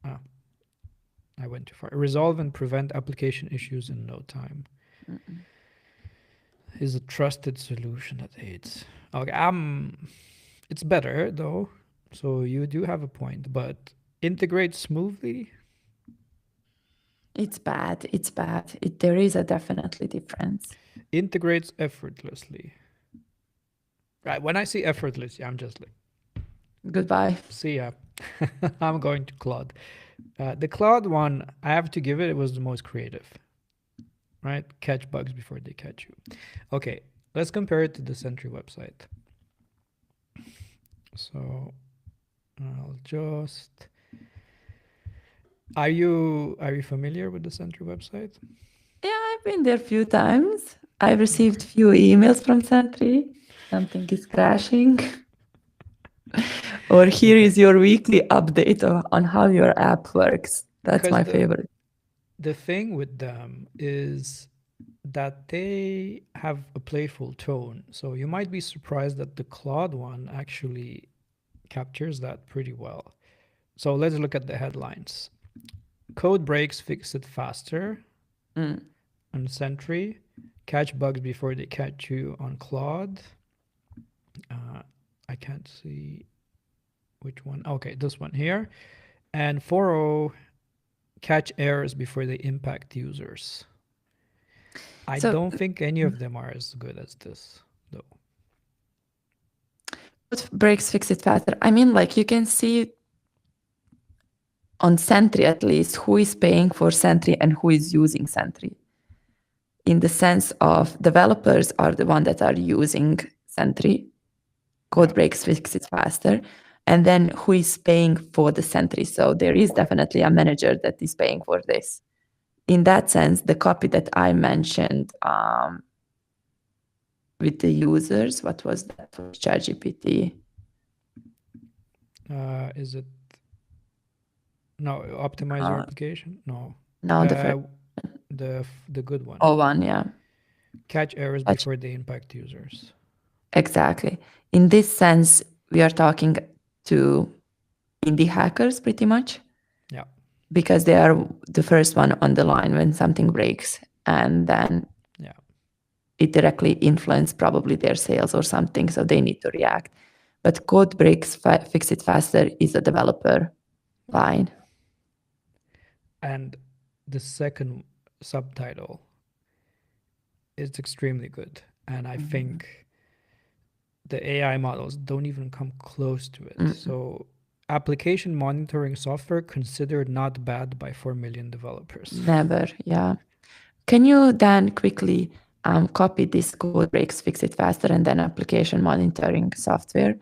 Oh, I went too far. Resolve and prevent application issues in no time. Is a trusted solution that aids. Okay, it's better though. So you do have a point, but integrate smoothly. It's bad. It's bad. There is a definitely difference. Integrates effortlessly. Right. When I see effortlessly, I'm just like, goodbye. See ya. I'm going to Claude. The Claude one, I have to give it. It was the most creative. Right? Catch bugs before they catch you. Okay. Let's compare it to the Sentry website. So I'll just. Are you familiar with the Sentry website? Yeah, I've been there a few times. I've received few emails from Sentry. Something is crashing. Or here is your weekly update on how your app works. That's my favorite. The thing with them is that they have a playful tone. So you might be surprised that the Claude one actually captures that pretty well. So let's look at the headlines. Code breaks, fix it faster on Sentry. Catch bugs before they catch you on Claude. I can't see which one. Okay, this one here. And 4.0, catch errors before they impact users. I don't think any of them are as good as this, though. What breaks, fix it faster? I mean, like you can see on Sentry at least who is paying for Sentry and who is using Sentry. In the sense of developers are the one that are using Sentry. Code breaks, fix it faster. And then who is paying for the Sentry? So there is definitely a manager that is paying for this. In that sense, the copy that I mentioned with the users, what was that for ChatGPT? Is it no optimize your application? No. No, the good one. Oh, one, yeah. Catch errors before they impact users. Exactly. In this sense, we are talking to indie hackers pretty much. Yeah. Because they are the first one on the line when something breaks, and then it directly influences probably their sales or something, so they need to react. But code breaks, fix it faster is a developer line. And the second subtitle is extremely good. And I think the AI models don't even come close to it. So application monitoring software considered not bad by 4 million developers. Never, yeah. Can you then quickly copy this code breaks, fix it faster, and then application monitoring software,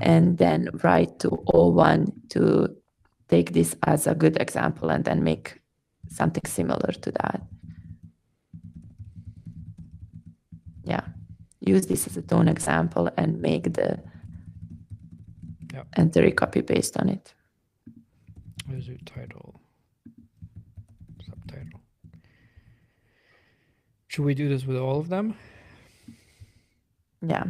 and then write to O1 to take this as a good example and then make something similar to that? Yeah. Use this as a tone example and make the entry copy based on it. Where's your title? Subtitle. Should we do this with all of them? Yeah.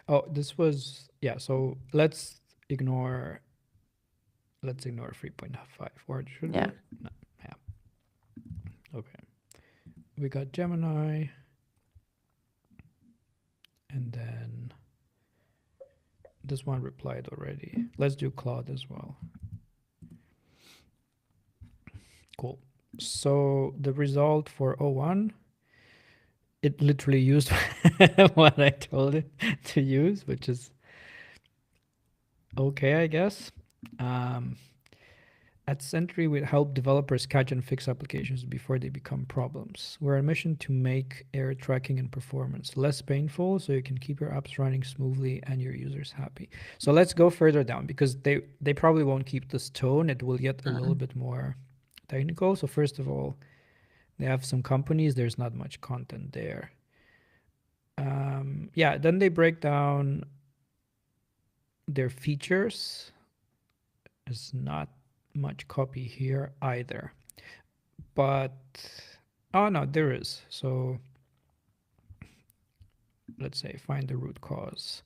Oh, this was, so let's ignore 3.5, or should we? No. Yeah. Okay. We got Gemini. And then this one replied already. Let's do Claude as well. Cool. So the result for O1, it literally used what I told it to use, which is okay, I guess. At Sentry, we help developers catch and fix applications before they become problems. We're on a mission to make error tracking and performance less painful so you can keep your apps running smoothly and your users happy. So let's go further down because they probably won't keep this tone. It will get a little bit more technical. So first of all, they have some companies. There's not much content there. Then they break down their features. It's not much copy here either, but oh no, there is. So let's say find the root cause.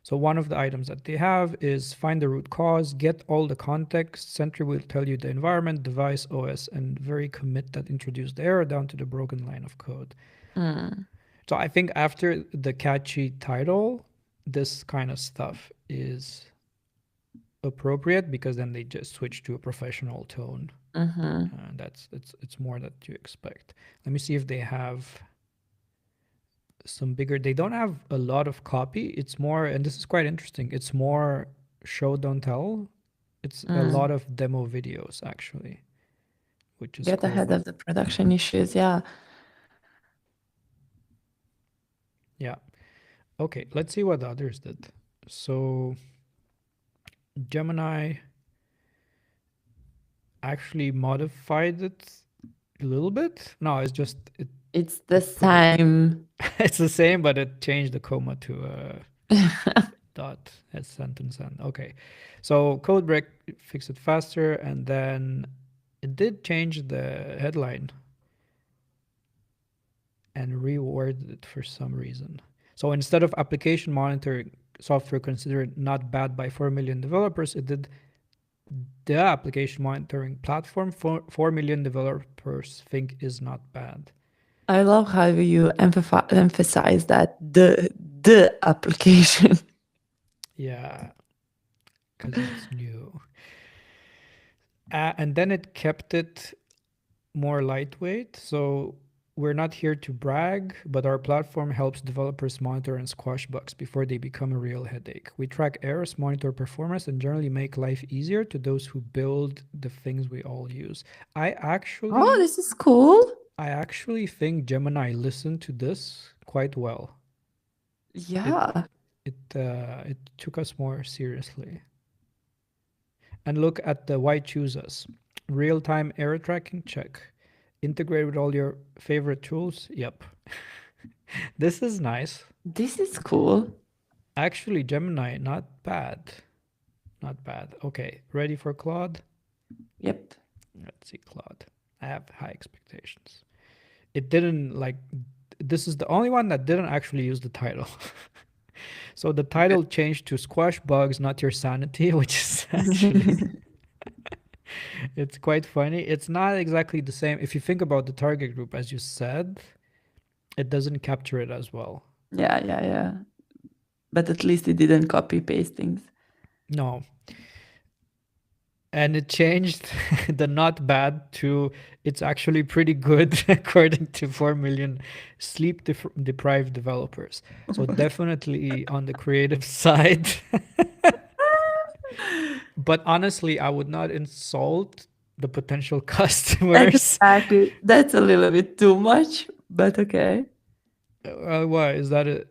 So one of the items that they have is find the root cause, get all the context. Sentry will tell you the environment, device, OS, and very commit that introduced the error down to the broken line of code. So I think after the catchy title, this kind of stuff is appropriate because then they just switch to a professional tone. It's more that you expect. Let me see if they have some bigger. They don't have a lot of copy. It's more, and this is quite interesting, it's more show don't tell. It's a lot of demo videos actually, which is get ahead of the production issues. Yeah. Okay, let's see what the others did. So Gemini actually modified it a little bit. No, it's just it's the same. It's the same, but it changed the comma to a dot as sentence end. Okay, so code break fix it faster, and then it did change the headline and reworded it for some reason. So instead of application monitoring software considered not bad by 4 million developers, it did the application monitoring platform 4 million developers think is not bad. I love how you emphasize that the application. Yeah, because it's new. And then it kept it more lightweight. So we're not here to brag, but our platform helps developers monitor and squash bugs before they become a real headache. We track errors, monitor performance, and generally make life easier to those who build the things we all use. Oh, this is cool. I actually think Gemini listened to this quite well. Yeah. It took us more seriously. And look at the why choose us. Real-time error tracking, check. Integrate with all your favorite tools, yep. This is nice. This is cool. Actually, Gemini, not bad. Not bad. Okay, ready for Claude? Yep. Let's see Claude. I have high expectations. It didn't this is the only one that didn't actually use the title. So the title changed to Squash Bugs, Not Your Sanity, which is actually, it's quite funny. It's not exactly the same. If you think about the target group, as you said, it doesn't capture it as well. Yeah. But at least it didn't copy paste things. No. And it changed the not bad to it's actually pretty good according to 4 million sleep deprived developers. So definitely on the creative side. But honestly, I would not insult the potential customers. Exactly. That's a little bit too much, but okay. Why is that?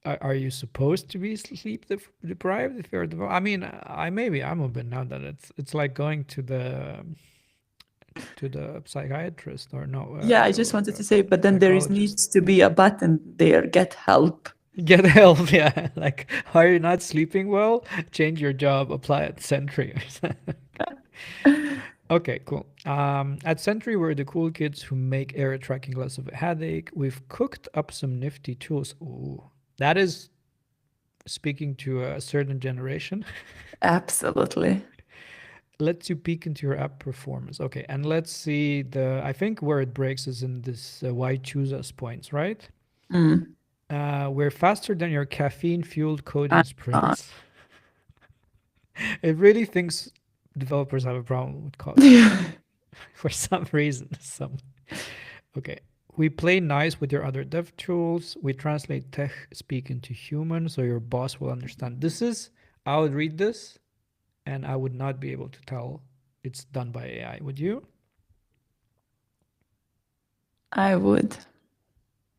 Are you supposed to be sleep deprived if you're I mean, I'm a bit now that it's like going to the psychiatrist or no. Yeah, I just wanted to say, but then there psychologist. needs to be a button there, get help. Get help, yeah. Like, are you not sleeping well? Change your job, apply at Sentry. Okay, cool. At Sentry, we're the cool kids who make error tracking less of a headache. We've cooked up some nifty tools. Ooh, that is speaking to a certain generation. Absolutely. Lets you peek into your app performance. Okay, and let's see I think where it breaks is in this why choose us points, right? We're faster than your caffeine-fueled coding sprints. It really thinks developers have a problem with coffee for some reason. Okay. We play nice with your other dev tools. We translate tech speak into human so your boss will understand. I would read this and I would not be able to tell it's done by AI. Would you? I would.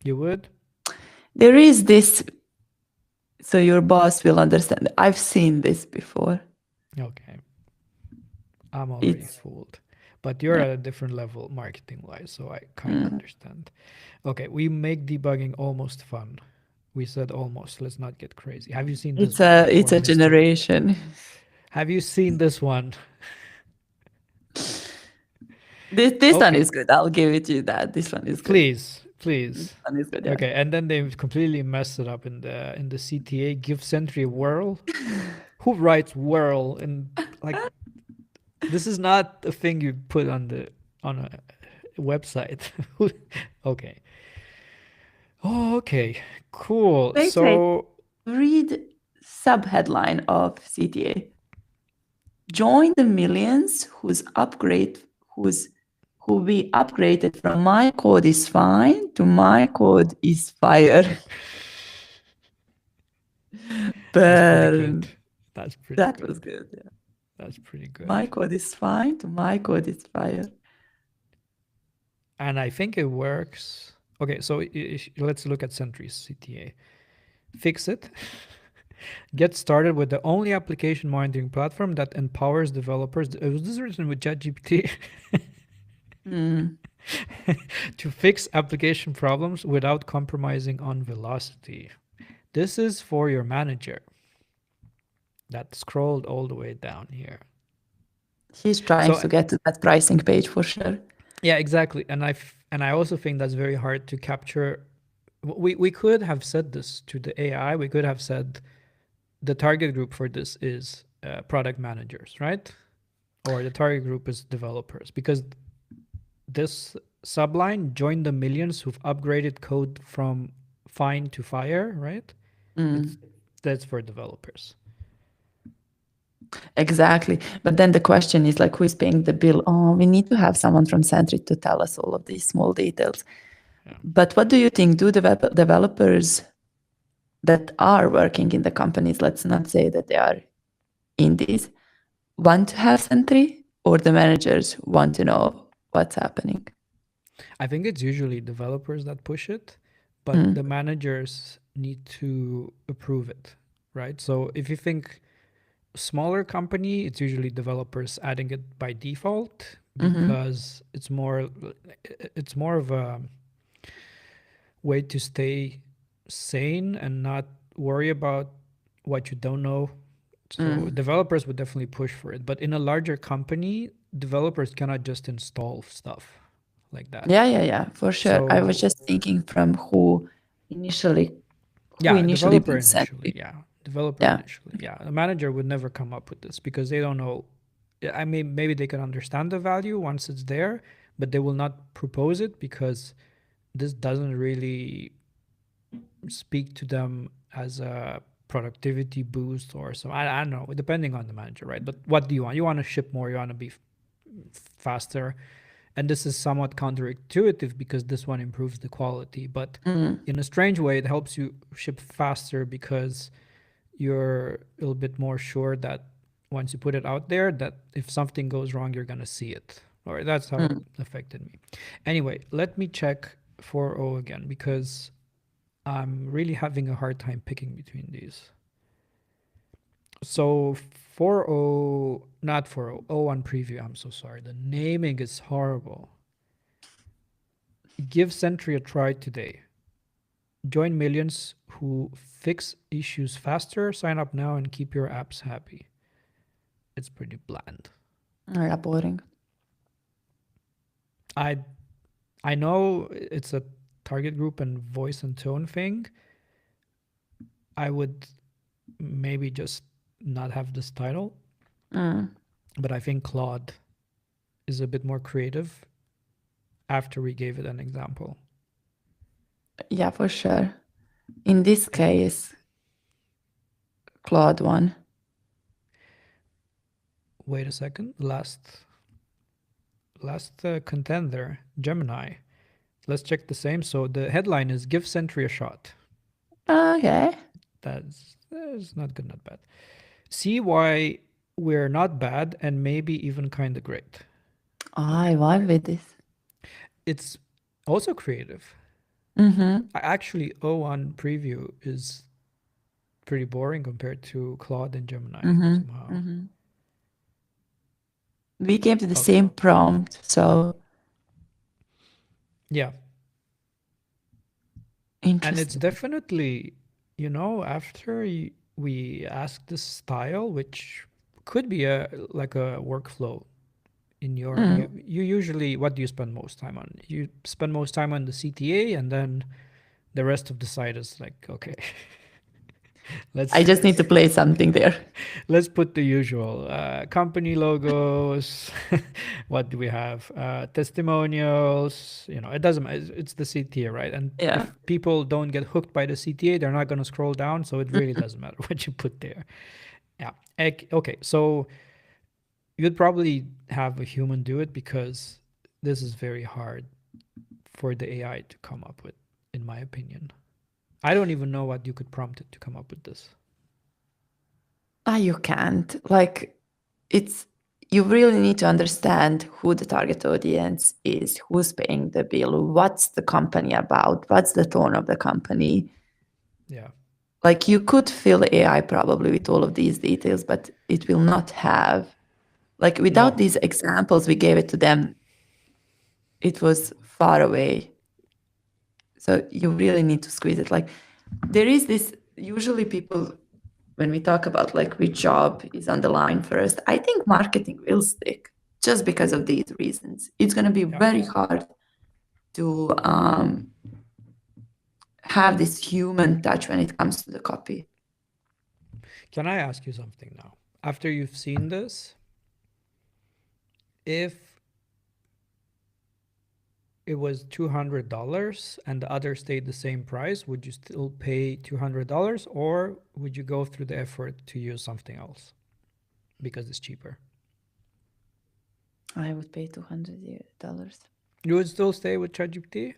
You would? There is this, so your boss will understand. I've seen this before. Okay. I'm already fooled. But you're at a different level marketing-wise, so I kind of understand. Okay, we make debugging almost fun. We said almost. Let's not get crazy. Have you seen this? It's a generation. Have you seen this one? This one is good. I'll give it to you that. This one is good. Please. This one is good. Yeah. Okay, and then they completely messed it up in the CTA. Give Sentry a whirl. Who writes whirl? And like, this is not a thing you put on a website. Okay. Oh, okay. Cool. So read subheadline of CTA. Join the millions who we upgraded from my code is fine to my code is fire. Burn. That was good. Yeah. That's pretty good. My code is fine to my code is fire. And I think it works. Okay, so let's look at Sentry's CTA. Fix it. Get started with the only application monitoring platform that empowers developers. Was this written with ChatGPT? To fix application problems without compromising on velocity. This is for your manager. That scrolled all the way down here. He's trying to get to that pricing page for sure. Yeah, exactly. And I also think that's very hard to capture. We could have said this to the AI. We could have said the target group for this is product managers, right? Or the target group is developers, because this subline, join the millions who've upgraded code from fine to fire, right? That's for developers. Exactly. But then the question is like, who is paying the bill? Oh, we need to have someone from Sentry to tell us all of these small details. Yeah. But what do you think? Do developers that are working in the companies, let's not say that they are indies, want to have Sentry, or the managers want to know what's happening? I think it's usually developers that push it, but the managers need to approve it, right? So if you think smaller company, it's usually developers adding it by default because it's more of a way to stay sane and not worry about what you don't know. So developers would definitely push for it. But in a larger company, developers cannot just install stuff like that. Yeah, for sure. So, I was just thinking from who who Yeah, initially developer built initially. Sentry. Yeah, developer Yeah. initially. Yeah, the manager would never come up with this because they don't know. I mean, maybe they can understand the value once it's there, but they will not propose it because this doesn't really speak to them as a productivity boost or some. I don't know, depending on the manager, right? But what do you want? You want to ship more. You want to be faster, and this is somewhat counterintuitive because this one improves the quality, but in a strange way, it helps you ship faster because you're a little bit more sure that once you put it out there, that if something goes wrong, you're gonna see it. Or that's how it affected me. Anyway, let me check 4.0 again because I'm really having a hard time picking between these. So 4.0, not 4.0, 0.1 preview. I'm so sorry. The naming is horrible. Give Sentry a try today. Join millions who fix issues faster. Sign up now and keep your apps happy. It's pretty bland. Yeah, boring. I know it's a target group and voice and tone thing. I would maybe just not have this title, but I think Claude is a bit more creative after we gave it an example. Yeah, for sure. In this case, Claude won. Wait a second. Last contender, Gemini. Let's check the same. So the headline is "Give Sentry a shot." Okay. That's not good, not bad. See why we're not bad and maybe even kind of great. I vibe with this. It's also creative. Mm-hmm. Actually, 0.1 preview is pretty boring compared to Claude and Gemini somehow. Mm-hmm. We gave the same prompt, so yeah. Interesting. And it's definitely, after we ask this style, which could be like a workflow in your, you usually, what do you spend most time on? You spend most time on the CTA, and then the rest of the site is like, okay, I just need to play something there. Let's put the usual company logos. What do we have? Testimonials. It doesn't matter. It's the CTA, right? And if people don't get hooked by the CTA, they're not going to scroll down. So it really doesn't matter what you put there. Yeah. Okay. So you'd probably have a human do it because this is very hard for the AI to come up with, in my opinion. I don't even know what you could prompt it to come up with this. You can't. You really need to understand who the target audience is, who's paying the bill, what's the company about, what's the tone of the company. Yeah. You could fill AI probably with all of these details, but it will not have, without these examples we gave it to them, it was far away. So you really need to squeeze it. There is this, usually people, when we talk about which job is on the line first, I think marketing will stick just because of these reasons. It's going to be very hard to have this human touch when it comes to the copy. Can I ask you something now? After you've seen this, if it was $200 and the other stayed the same price, would you still pay $200, or would you go through the effort to use something else because it's cheaper? I would pay $200. You would still stay with ChatGPT?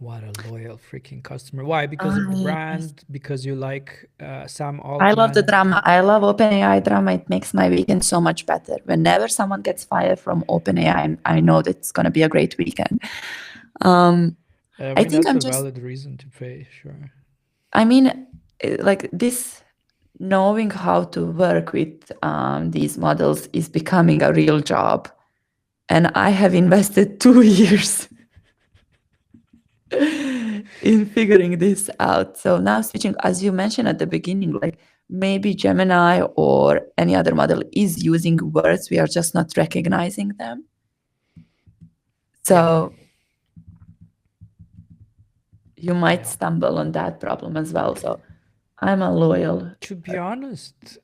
What a loyal freaking customer. Why? Because of the brand? Because you like Sam Altman? I love the drama. I love OpenAI drama. It makes my weekend so much better. Whenever someone gets fired from OpenAI, I know that it's going to be a great weekend. I think that's a valid reason to pay, sure. I mean, this, knowing how to work with these models is becoming a real job. And I have invested 2 years in figuring this out. So now switching, as you mentioned at the beginning, maybe Gemini or any other model is using words, we are just not recognizing them. So you might Yeah. stumble on that problem as well. So I'm a loyal. To be honest,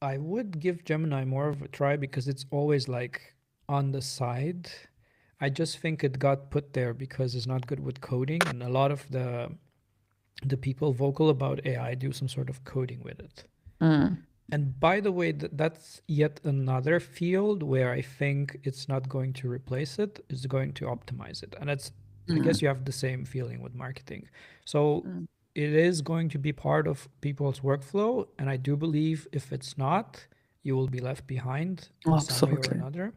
I would give Gemini more of a try because it's always like on the side. I just think it got put there because it's not good with coding, and a lot of the people vocal about AI do some sort of coding with it. Mm, And by the way, that's yet another field where I think it's not going to replace it, it's going to optimize it. And that's, I guess mm, you have the same feeling with marketing. So mm. it is going to be part of people's workflow. And I do believe if it's not, you will be left behind in some way or Absolutely. another.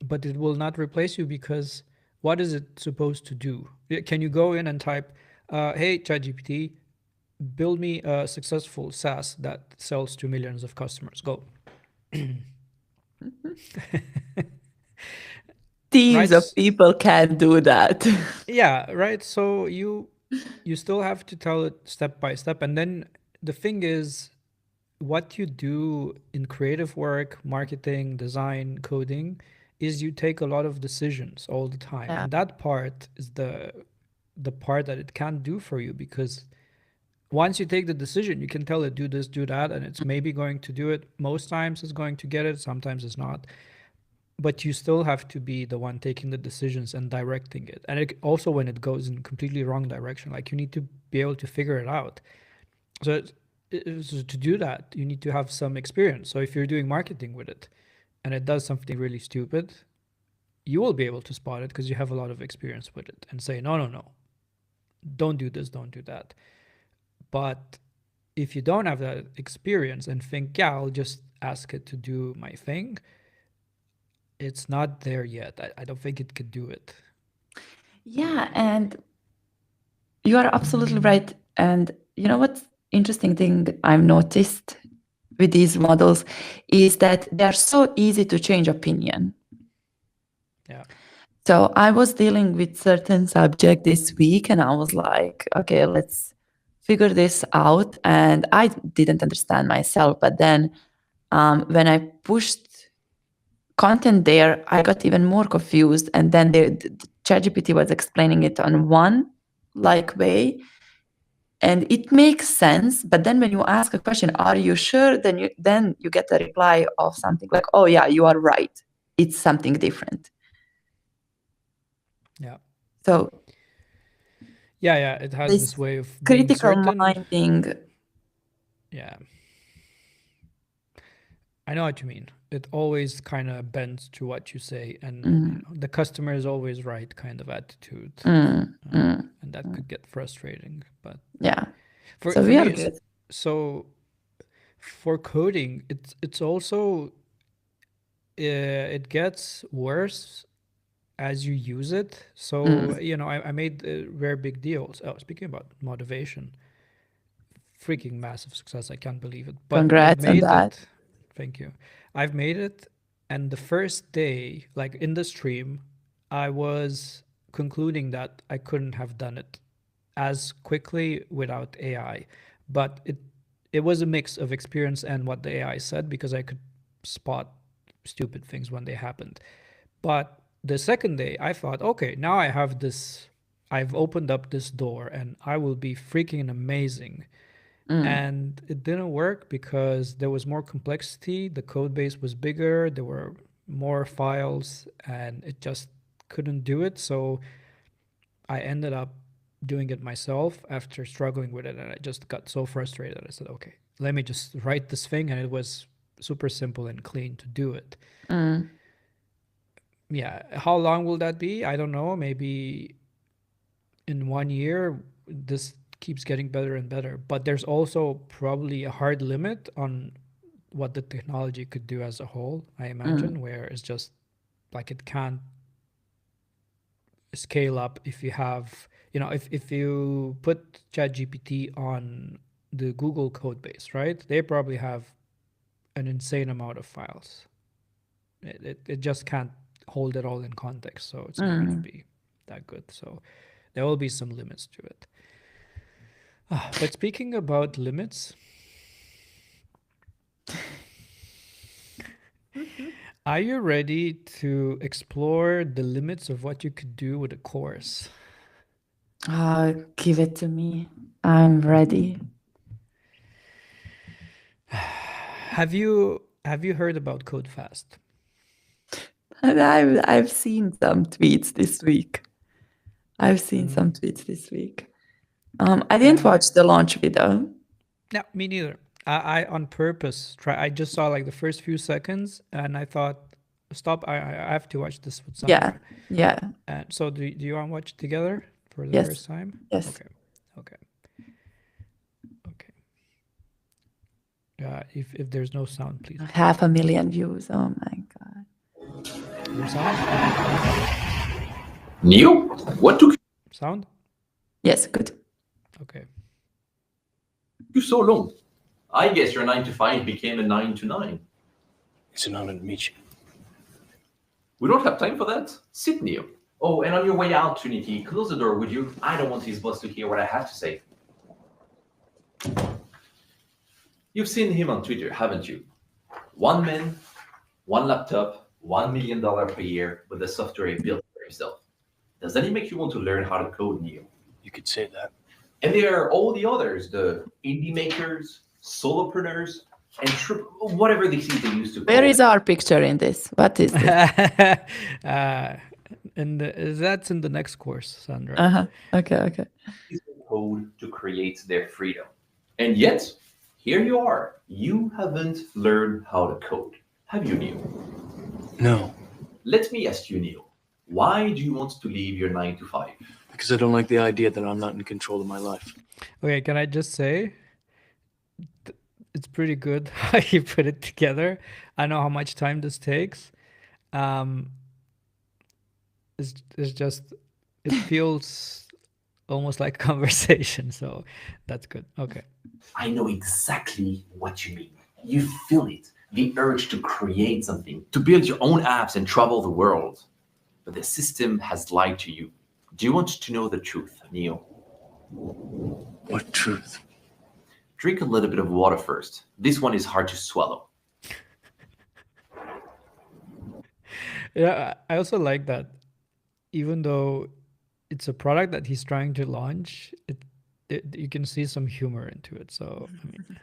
But it will not replace you because what is it supposed to do? Can you go in and type, hey, ChatGPT, build me a successful SaaS that sells to millions of customers? Go. Teams of Right? people can do that. Yeah, right. So you still have to tell it step by step. And then the thing is, what you do in creative work, marketing, design, coding, is you take a lot of decisions all the time. Yeah. And that part is the part that it can't do for you, because once you take the decision, you can tell it do this, do that, and it's maybe going to do it. Most times it's going to get it, sometimes it's not. But you still have to be the one taking the decisions and directing it. And it, also when it goes in completely wrong direction, like you need to be able to figure it out. So, so to do that, you need to have some experience. So if you're doing marketing with it and it does something really stupid, you will be able to spot it because you have a lot of experience with it and say, no, no, no, don't do this, don't do that. But if you don't have that experience and think, yeah, I'll just ask it to do my thing, it's not there yet. I don't think it could do it. Yeah, and you are absolutely right. And you know what's interesting thing I've noticed with these models is that they are so easy to change opinion. Yeah. So I was dealing with certain subject this week and I was like, okay, let's figure this out. And I didn't understand myself. But then when I pushed content there, I got even more confused. And then the ChatGPT was explaining it on one like way. And it makes sense. But then when you ask a question, are you sure? Then you get a reply of something like, oh yeah, you are right. It's something different. Yeah. So Yeah, it has this this way of being critical certain. minding. Yeah. I know what you mean. It always kind of bends to what you say, and the customer is always right kind of attitude. And that could get frustrating. But Yeah. for So we are me, good. so for coding, it's also it gets worse as you use it. So I made very big deals. Oh, speaking about motivation, freaking massive success. I can't believe it. But I've Congrats on made that. it. Thank you. I've made it. And the first day, like in the stream, I was concluding that I couldn't have done it as quickly without AI. But it was a mix of experience and what the AI said, because I could spot stupid things when they happened. But the second day, I thought, okay, now I have this, I've opened up this door and I will be freaking amazing. And it didn't work because there was more complexity, the code base was bigger, there were more files, and it just couldn't do it. So I ended up doing it myself after struggling with it, and I just got so frustrated. I said, okay, let me just write this thing, and it was super simple and clean to do it. Yeah, how long will that be? I don't know. Maybe in 1 year, this keeps getting better and better. But there's also probably a hard limit on what the technology could do as a whole, I imagine, where it's just like it can't scale up if you have, if you put ChatGPT on the Google code base, right? They probably have an insane amount of files. It just can't hold it all in context, so it's not going to be that good. So there will be some limits to it. But speaking about limits, are you ready to explore the limits of what you could do with a course? Give it to me. I'm ready. Have you heard about Codefast? And I've seen some tweets this week. I didn't watch the launch video. No, me neither. I on purpose try. I just saw like the first few seconds, and I thought, stop. I have to watch this with Sandra. Yeah. And so do you want to watch it together for the Yes. first time? Yes. Okay. If there's no sound, please. 500,000 views. Oh my god. No sound? Neil, what took Sound? Yes, good. Okay. you so long? I guess your 9 to 5 became a 9 to 9. It's an honor to meet you. We don't have time for that. Sit, Neil. Oh, and on your way out, Trinity, close the door, would you? I don't want his boss to hear what I have to say. You've seen him on Twitter, haven't you? One man, one laptop, $1 million per year with the software he built for himself. Does that make you want to learn how to code, Neil? You could say that. And there are all the others, the indie makers, solopreneurs, and whatever they see they used to call Where is our picture in this? What is this? And that's in the next course, Sandra. Okay. code to create their freedom. And yet, here you are. You haven't learned how to code. Have you, Neil? No, Let me ask you, Neil. Why do you want to leave your 9 to 5? because I don't like the idea that I'm not in control of my life. Okay, can I just say, it's pretty good how you put it together. I know how much time this takes. It's just, it feels almost like conversation, so that's good. Okay. I know exactly what you mean. You feel it, the urge to create something, to build your own apps and travel the world. But the system has lied to you. Do you want to know the truth, Neil? What truth? Drink a little bit of water first. This one is hard to swallow. Yeah, I also like that. Even though it's a product that he's trying to launch, you can see some humor into it. So, I mean,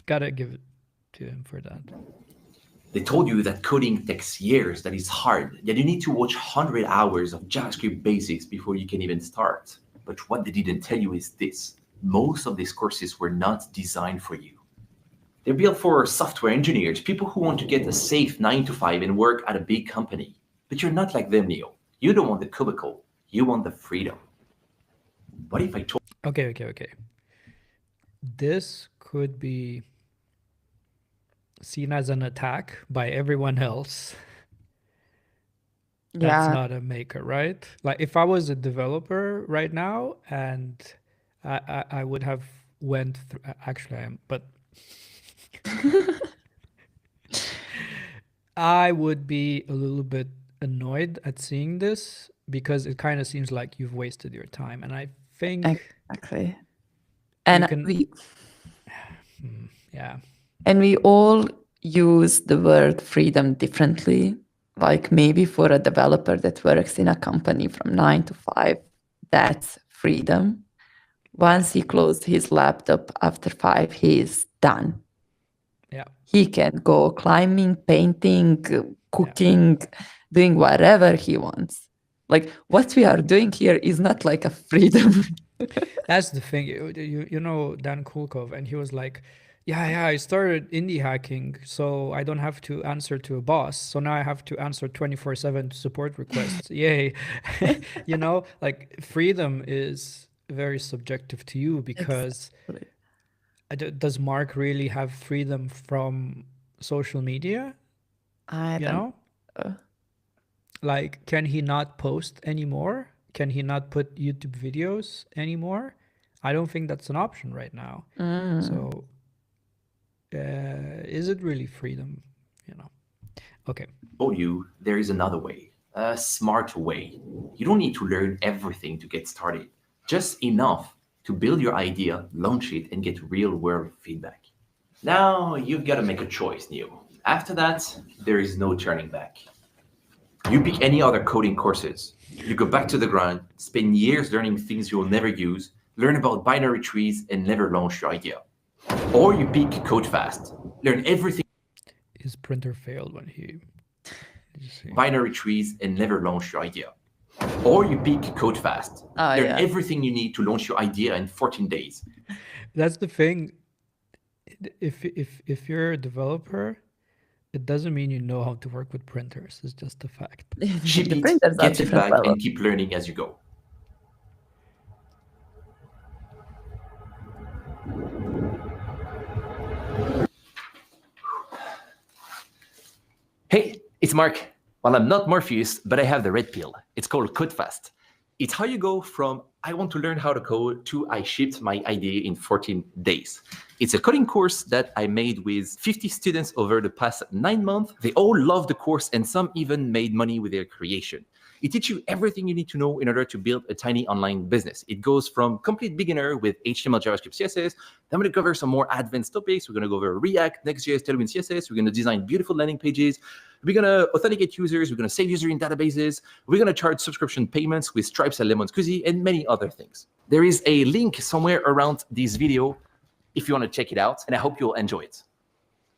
gotta give it to him for that. They told you that coding takes years, that it's hard, that you need to watch 100 hours of JavaScript basics before you can even start. But what they didn't tell you is this. Most of these courses were not designed for you. They're built for software engineers, people who want to get a safe 9 to 5 and work at a big company. But you're not like them, Neil. You don't want the cubicle. You want the freedom. What if I told Okay. This could be seen as an attack by everyone else. That's not a maker, right? Like if I was a developer right now and I would have went through, actually I am, but I would be a little bit annoyed at seeing this because it kind of seems like you've wasted your time. And I think Exactly. And can- we all use the word freedom differently. Like maybe for a developer that works in a company from 9 to 5, that's freedom. Once he closed his laptop after 5, he is done. Yeah. He can go climbing, painting, cooking, doing whatever he wants. Like what we are doing here is not like a freedom. That's the thing. You know Dan Kulkov, and he was like, yeah, I started indie hacking, so I don't have to answer to a boss. So now I have to answer 24/7 support requests. Yay. You know, like freedom is very subjective to you because does Mark really have freedom from social media? I don't know. Like, can he not post anymore? Can he not put YouTube videos anymore? I don't think that's an option right now. So is it really freedom? You know? Okay. told you there is another way, a smart way. You don't need to learn everything to get started. Just enough to build your idea, launch it, and get real-world feedback. Now you've got to make a choice, Neil. After that, there is no turning back. You pick any other coding courses. You go back to the ground, spend years learning things you will never use, learn about binary trees, and never launch your idea. Or you pick Codefast, learn everything His printer failed when he. Did you see? binary trees, and never launch your idea. Or you pick Codefast, learn everything you need to launch your idea in 14 days. That's the thing. If you're a developer, it doesn't mean you know how to work with printers. It's just a fact. Ship The it, printers are get different feedback, level. and keep learning as you go. Hey, it's Mark. Well, I'm not Morpheus, but I have the red pill. It's called Codefast. It's how you go from I want to learn how to code to I shipped my idea in 14 days. It's a coding course that I made with 50 students over the past 9 months. They all loved the course and some even made money with their creation. It teaches you everything you need to know in order to build a tiny online business. It goes from complete beginner with HTML, JavaScript, CSS. Then I'm going to cover some more advanced topics. We're going to go over React, Next.js, Tailwind, CSS. We're going to design beautiful landing pages. We're going to authenticate users. We're going to save users in databases. We're going to charge subscription payments with Stripes and Lemon Squeezy and many other things. There is a link somewhere around this video if you want to check it out, and I hope you'll enjoy it.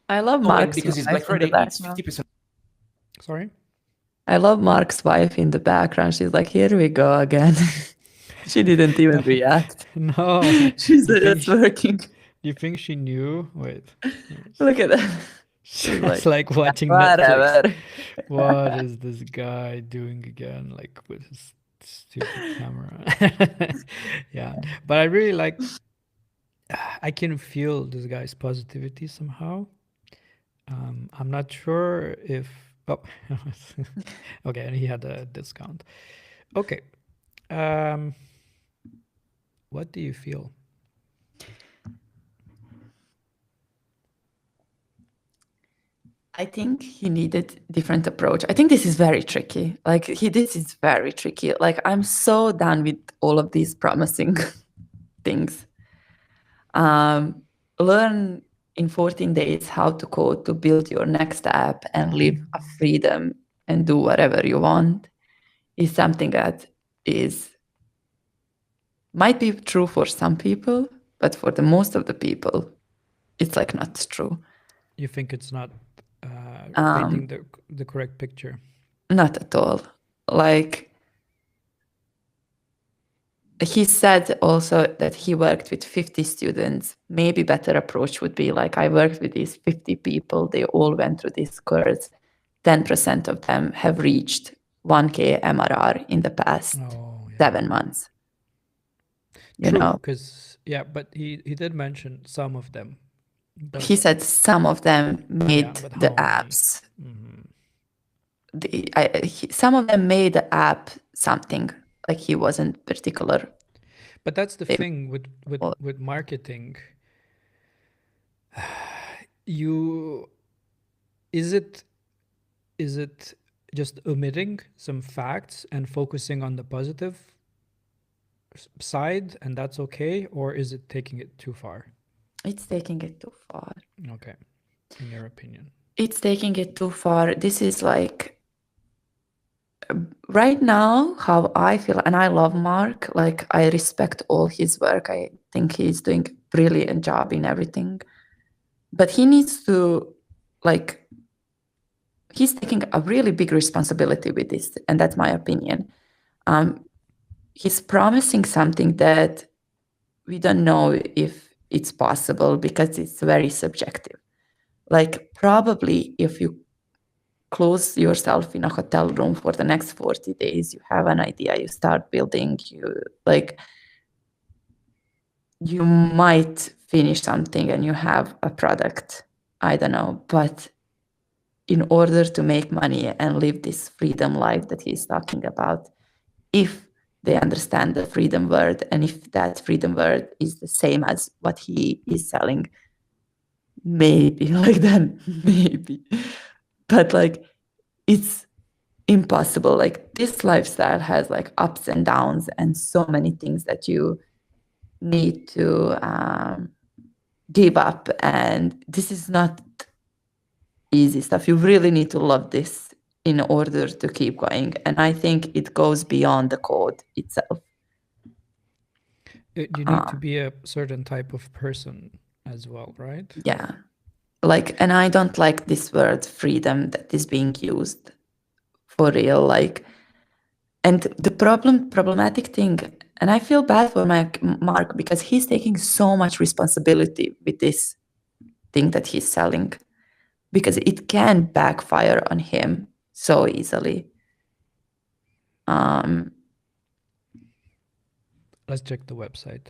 I love And Mark's because it's wife Black in the Friday, it's background. 50%. Sorry? I love Mark's wife in the background. She's like, here we go again. She didn't even react. No. She's You think it's working. Do you think she knew? Wait. Look at that. It's like watching Netflix. Whatever. What is this guy doing again? Like with his stupid camera. Yeah. But I really like, I can feel this guy's positivity somehow. I'm not sure if, oh, okay, and he had a discount. Okay. What do you feel? I think he needed different approach. I think this is very tricky. Like this is very tricky. Like I'm so done with all of these promising things. Learn in 14 days how to code to build your next app and live a freedom and do whatever you want is something that might be true for some people, but for the most of the people, it's like not true. You think it's not painting the correct picture? Not at all. Like he said also that he worked with 50 students. Maybe better approach would be like, I worked with these 50 people. They all went through this course. 10% of them have reached 1K MRR in the past 7 months. You know, because but he did mention some of them. He said some of them made the apps. Some of them made the app something like he wasn't particular. But that's the thing with marketing. Is it just omitting some facts and focusing on the positive side, and that's okay, or is it taking it too far? It's taking it too far. Okay, in your opinion? It's taking it too far. This is like right now how I feel, and I love Mark. Like I respect all his work. I think he's doing a brilliant job in everything. But he needs to he's taking a really big responsibility with this, and that's my opinion. He's promising something that we don't know if it's possible because it's very subjective. Like probably if you close yourself in a hotel room for the next 40 days, you have an idea, you start building, you might finish something and you have a product, I don't know, but in order to make money and live this freedom life that he's talking about, if they understand the freedom word, and if that freedom word is the same as what he is selling, maybe like that, maybe. But like, it's impossible. Like this lifestyle has like ups and downs and so many things that you need to give up. And this is not easy stuff. You really need to love this in order to keep going. And I think it goes beyond the code itself. You need to be a certain type of person as well, right? Yeah. Like, and I don't like this word freedom that is being used for real. Like, and the problematic thing, and I feel bad for Mark because he's taking so much responsibility with this thing that he's selling, because it can backfire on him so easily. Let's check the website.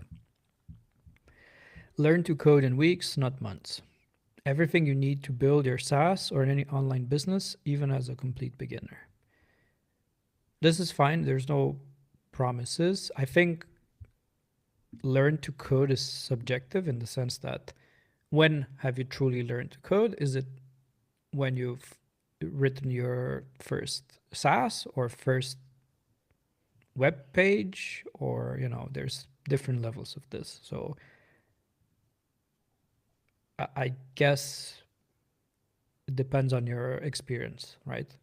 Learn to code in weeks, not months. Everything you need to build your SaaS or any online business, even as a complete beginner. This is fine. There's no promises. I think learn to code is subjective in the sense that when have you truly learned to code? Is it when you've written your first SaaS or first web page, or there's different levels of this. So I guess it depends on your experience, right?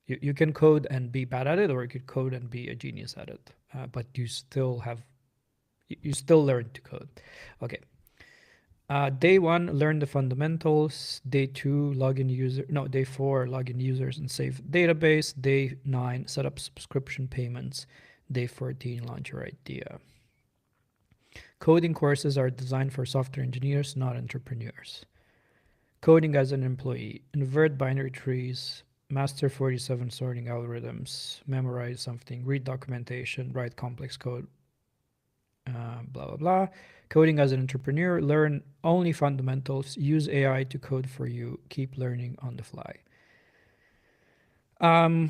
You can code and be bad at it, or you could code and be a genius at it, but you still learn to code. Okay. Day 1, learn the fundamentals. Day 2, Day 4, login users and save database. Day 9, set up subscription payments. Day 14, launch your idea. Coding courses are designed for software engineers, not entrepreneurs. Coding as an employee. Invert binary trees. Master 47 sorting algorithms. Memorize something. Read documentation. Write complex code. Blah, blah, blah. Coding as an entrepreneur. Learn only fundamentals. Use AI to code for you. Keep learning on the fly. I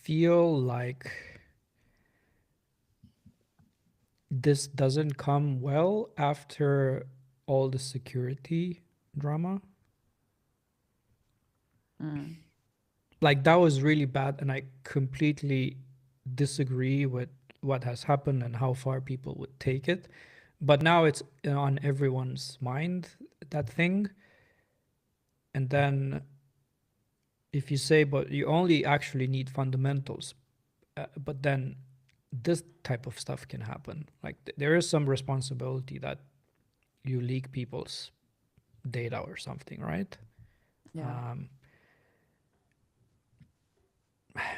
feel like this doesn't come well after all the security drama. Like, that was really bad, and I completely disagree with what has happened and how far people would take it. But now it's on everyone's mind, that thing. And then if you say, but you only actually need fundamentals, but then this type of stuff can happen. Like, there is some responsibility that you leak people's data or something, right?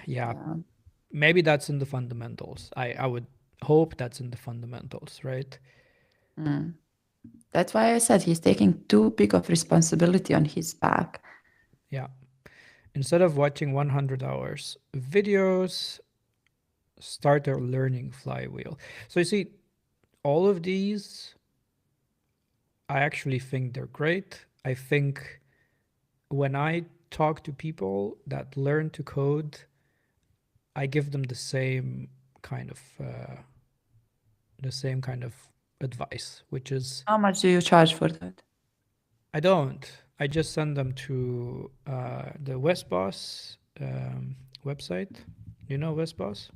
Yeah. Maybe that's in the fundamentals. I would hope that's in the fundamentals, right? That's why I said he's taking too big of responsibility on his back. Yeah. Instead of watching 100 hours videos, start a learning flywheel. So you see, all of these, I actually think they're great. I think when I talk to people that learn to code, I give them the same kind of advice, which is, how much do you charge for that? I don't. I just send them to the Westboss website. You know Westboss?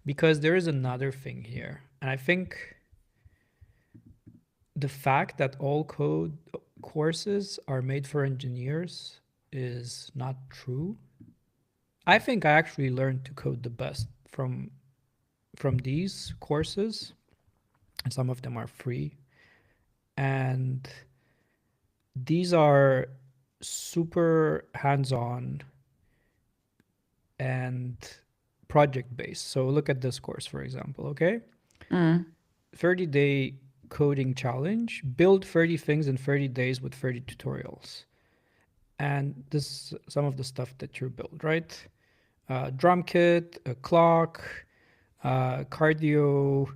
Because there is another thing here, and I think the fact that all code courses are made for engineers is not true. I think I actually learned to code the best from these courses, and some of them are free. And these are super hands-on and project-based. So look at this course, for example, okay? 30-day coding challenge. Build 30 things in 30 days with 30 tutorials. And this is some of the stuff that you build, right? Drum kit, a clock, cardio.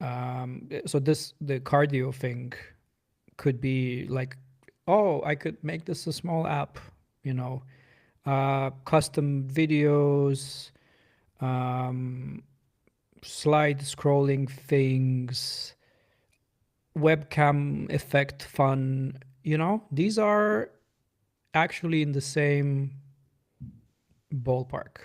So the cardio thing could be like, oh, I could make this a small app, custom videos, slide scrolling things, webcam effect fun, these are actually in the same ballpark.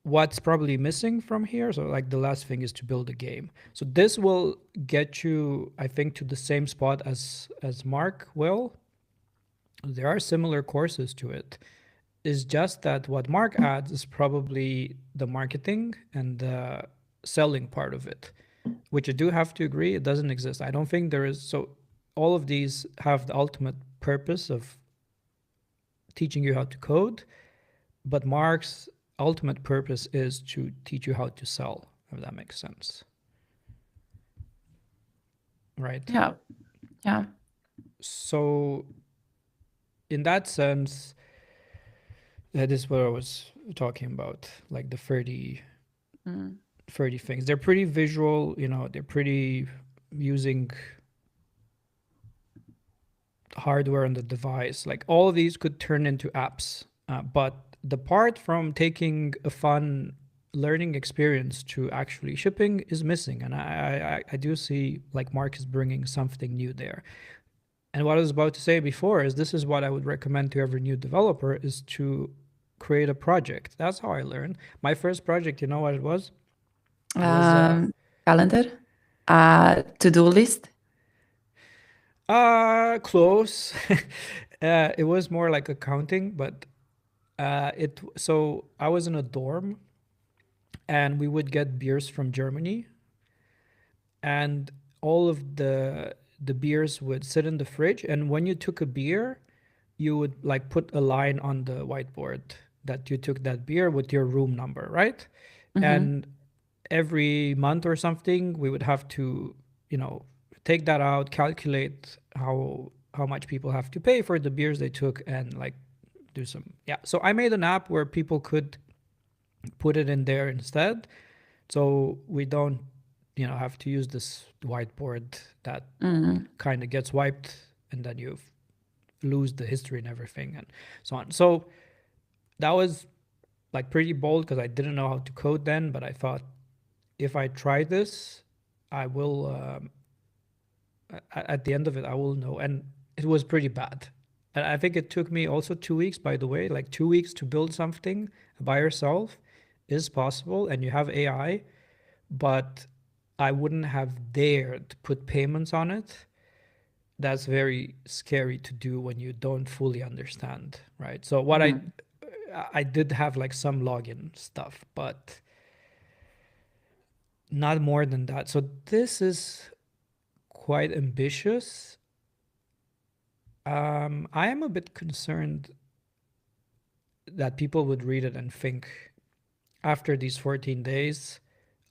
What's probably missing from here, so like the last thing is to build a game. So this will get you, I think, to the same spot as Mark will. there are similar courses to it. It's just that what Mark adds is probably the marketing and the selling part of it, which I do have to agree, it doesn't exist. I don't think there is. So all of these have the ultimate purpose of teaching you how to code, but Mark's ultimate purpose is to teach you how to sell, if that makes sense. Right? Yeah. Yeah. So in that sense, that is what I was talking about, like the 30 things. They're pretty visual, you know, they're pretty using hardware on the device. Like all of these could turn into apps, but the part from taking a fun learning experience to actually shipping is missing. And I do see like Mark is bringing something new there. And what I was about to say before is this is what I would recommend to every new developer is to create a project. That's how I learned. My first project, you know what it was? Calendar, to-do list. Close. It was more like accounting, but so I was in a dorm and we would get beers from Germany, and all of the beers would sit in the fridge, and when you took a beer, you would like put a line on the whiteboard that you took that beer with your room number, right? And every month or something, we would have to, you know, take that out, calculate how much people have to pay for the beers they took, and like do some, yeah. So I made an app where people could put it in there instead, so we don't, you know, have to use this whiteboard that kind of gets wiped, and then you lose the history and everything and so on. So that was like pretty bold because I didn't know how to code then, but I thought if I try this, I will, at the end of it, I will know. And it was pretty bad. And I think it took me also 2 weeks, by the way, like 2 weeks to build something by yourself is possible, and you have AI, but I wouldn't have dared to put payments on it. That's very scary to do when you don't fully understand, right? So what I did have like some login stuff, but not more than that. So this is quite ambitious. I am a bit concerned that people would read it and think after these 14 days,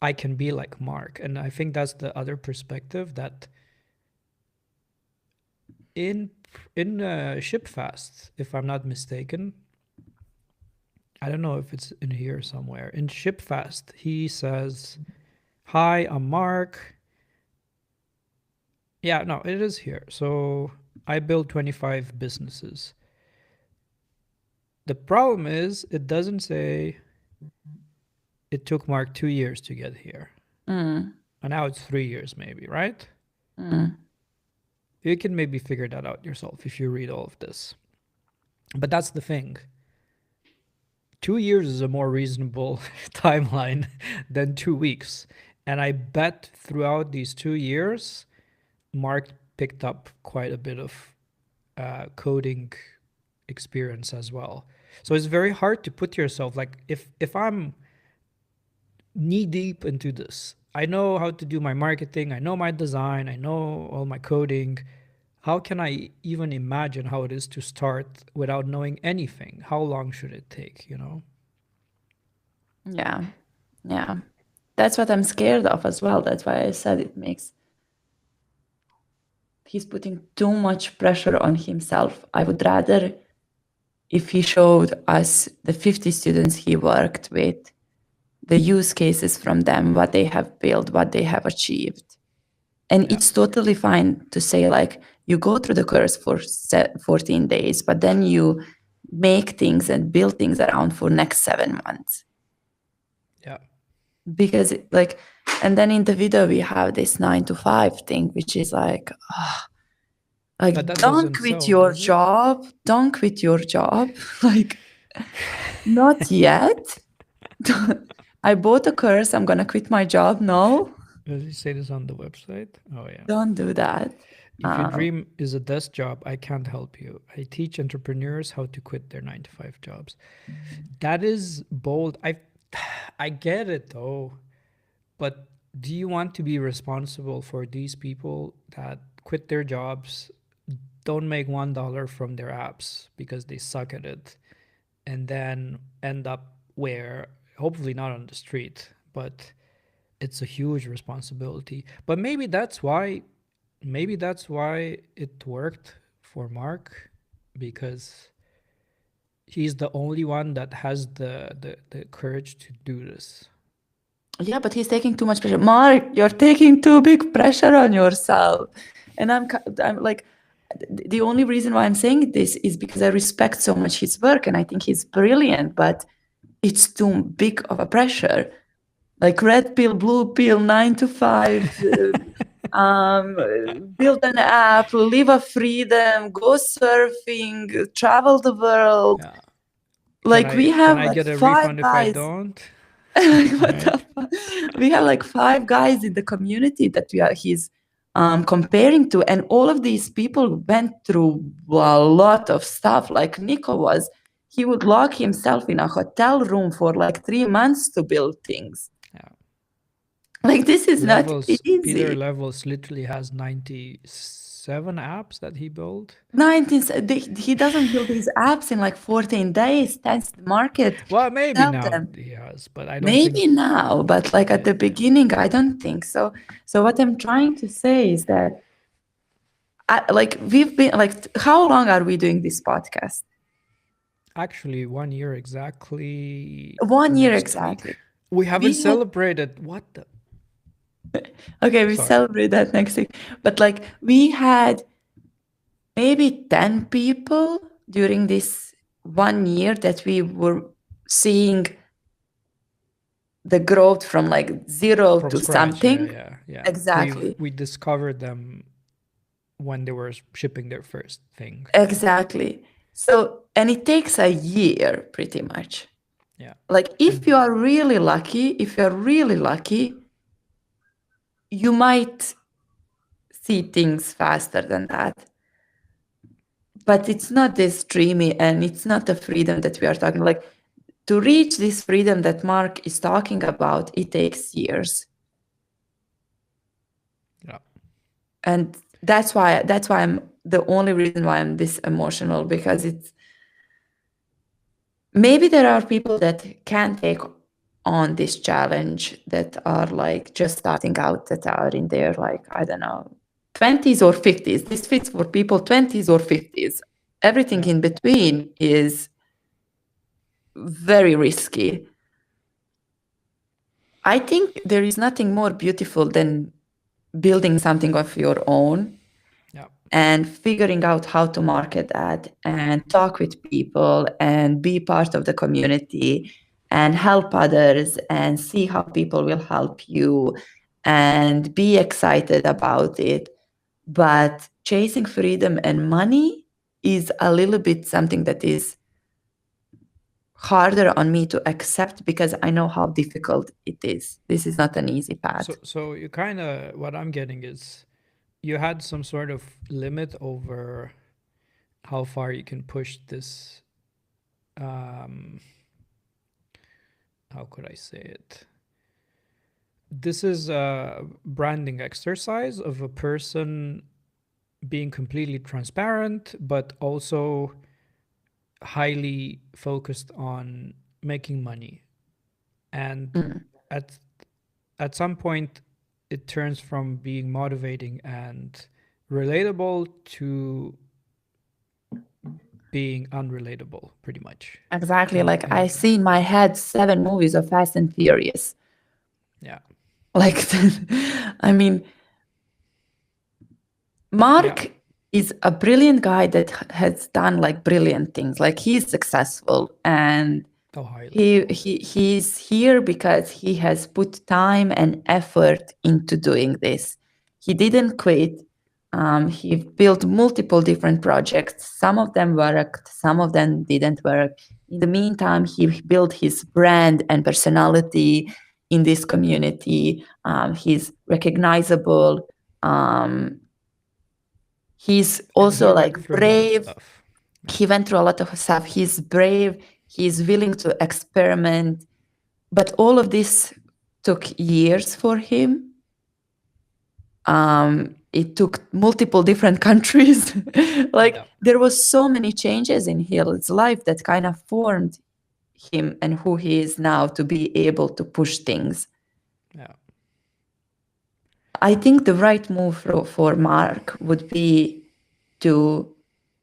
I can be like Mark. And I think that's the other perspective, that in ShipFast, if I'm not mistaken, I don't know if it's in here somewhere. In ShipFast, he says, "Hi, I'm Mark." Yeah, no, it is here. So I built 25 businesses. The problem is it doesn't say it took Mark 2 years to get here. And now it's 3 years maybe, right? You can maybe figure that out yourself if you read all of this. But that's the thing. 2 years is a more reasonable timeline than 2 weeks. And I bet throughout these 2 years, Mark picked up quite a bit of coding experience as well. So it's very hard to put yourself, like if I'm knee deep into this, I know how to do my marketing, I know my design, I know all my coding. How can I even imagine how it is to start without knowing anything? How long should it take, you know? Yeah. Yeah. That's what I'm scared of as well. That's why I said he's putting too much pressure on himself. I would rather if he showed us the 50 students he worked with, the use cases from them, what they have built, what they have achieved. And it's totally fine to say, like, you go through the course for 14 days, but then you make things and build things around for next 7 months. Yeah. Because and then in the video we have this 9 to 5 thing, which is like, don't quit your job. Don't quit your job. Like, not yet. I bought a course. I'm going to quit my job. No. Does he say this on the website? Oh, yeah. Don't do that. If your dream is a desk job, I can't help you. I teach entrepreneurs how to quit their 9 to 5 jobs. That is bold. I get it though, but do you want to be responsible for these people that quit their jobs, don't make $1 from their apps because they suck at it, and then end up where, hopefully not on the street, but it's a huge responsibility. But maybe that's why it worked for Mark, because he's the only one that has the courage to do this. Yeah, but he's taking too much pressure. Mark, you're taking too big pressure on yourself. And I'm like, the only reason why I'm saying this is because I respect so much his work and I think he's brilliant, but it's too big of a pressure. Like red pill, blue pill, 9 to 5, build an app, live a freedom, go surfing, travel the world. Yeah. Like we have can I like get a 5 refund if I guys. don't? What the fuck? We have like 5 guys in the community that he's comparing to, and all of these people went through a lot of stuff. Like Nico he would lock himself in a hotel room for like 3 months to build things. Yeah. Like this is not easy. Peter Levels literally has 97 apps that he built. He doesn't build his apps in like 14 days. That's the market. Well, maybe now he has, but I don't maybe think... now, but like at the beginning, I don't think so. So what I'm trying to say is that we've been like, how long are we doing this podcast? Actually, 1 year exactly. 1 year exactly. Week. We haven't celebrated. What the... Okay, we celebrate that next week. But like we had maybe 10 people during this 1 year that we were seeing the growth from like zero to scratch, something. Yeah. Exactly. We discovered them when they were shipping their first thing. Exactly. So, and it takes a year pretty much. Yeah. Like if you're really lucky, you might see things faster than that. But it's not this dreamy, and it's not the freedom that we are talking. Like to reach this freedom that Mark is talking about, it takes years. Yeah. And that's why I'm the only reason why I'm this emotional, because it's maybe there are people that can take on this challenge that are like just starting out, that are in their like, I don't know, 20s or 50s. This fits for people 20s or 50s. Everything in between is very risky. I think there is nothing more beautiful than building something of your own and figuring out how to market that and talk with people and be part of the community and help others and see how people will help you and be excited about it. But chasing freedom and money is a little bit something that is harder on me to accept, because I know how difficult it is. This is not an easy path. So you kind of, what I'm getting is, you had some sort of limit over how far you can push this. How could I say it? This is a branding exercise of a person being completely transparent, but also highly focused on making money. And at some point, it turns from being motivating and relatable to being unrelatable, pretty much. Exactly. Like I see in my head 7 movies of Fast and Furious. Yeah. Like, I mean, Mark is a brilliant guy that has done like brilliant things. Like he's successful, and he's here because he has put time and effort into doing this. He didn't quit. He built multiple different projects. Some of them worked, some of them didn't work. In the meantime, he built his brand and personality in this community. He's recognizable. He's And also he like went through a lot of brave. stuff. He went through a lot of stuff. He's brave. He's willing to experiment. But all of this took years for him. It took multiple different countries. Like Yeah. there was so many changes in his life that kind of formed him and who he is now to be able to push things. Yeah. I think the right move for Mark would be to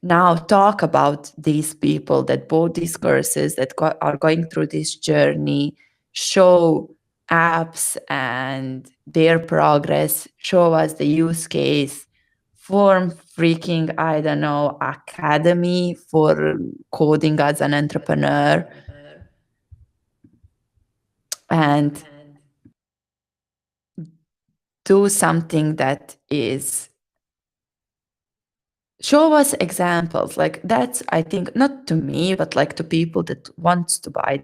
now talk about these people that bought these courses, that are going through this journey, show apps and their progress, show us the use case, form freaking, I don't know, academy for coding as an entrepreneur. And do something that is show us examples. Like that's, I think, not to me, but like to people that wants to buy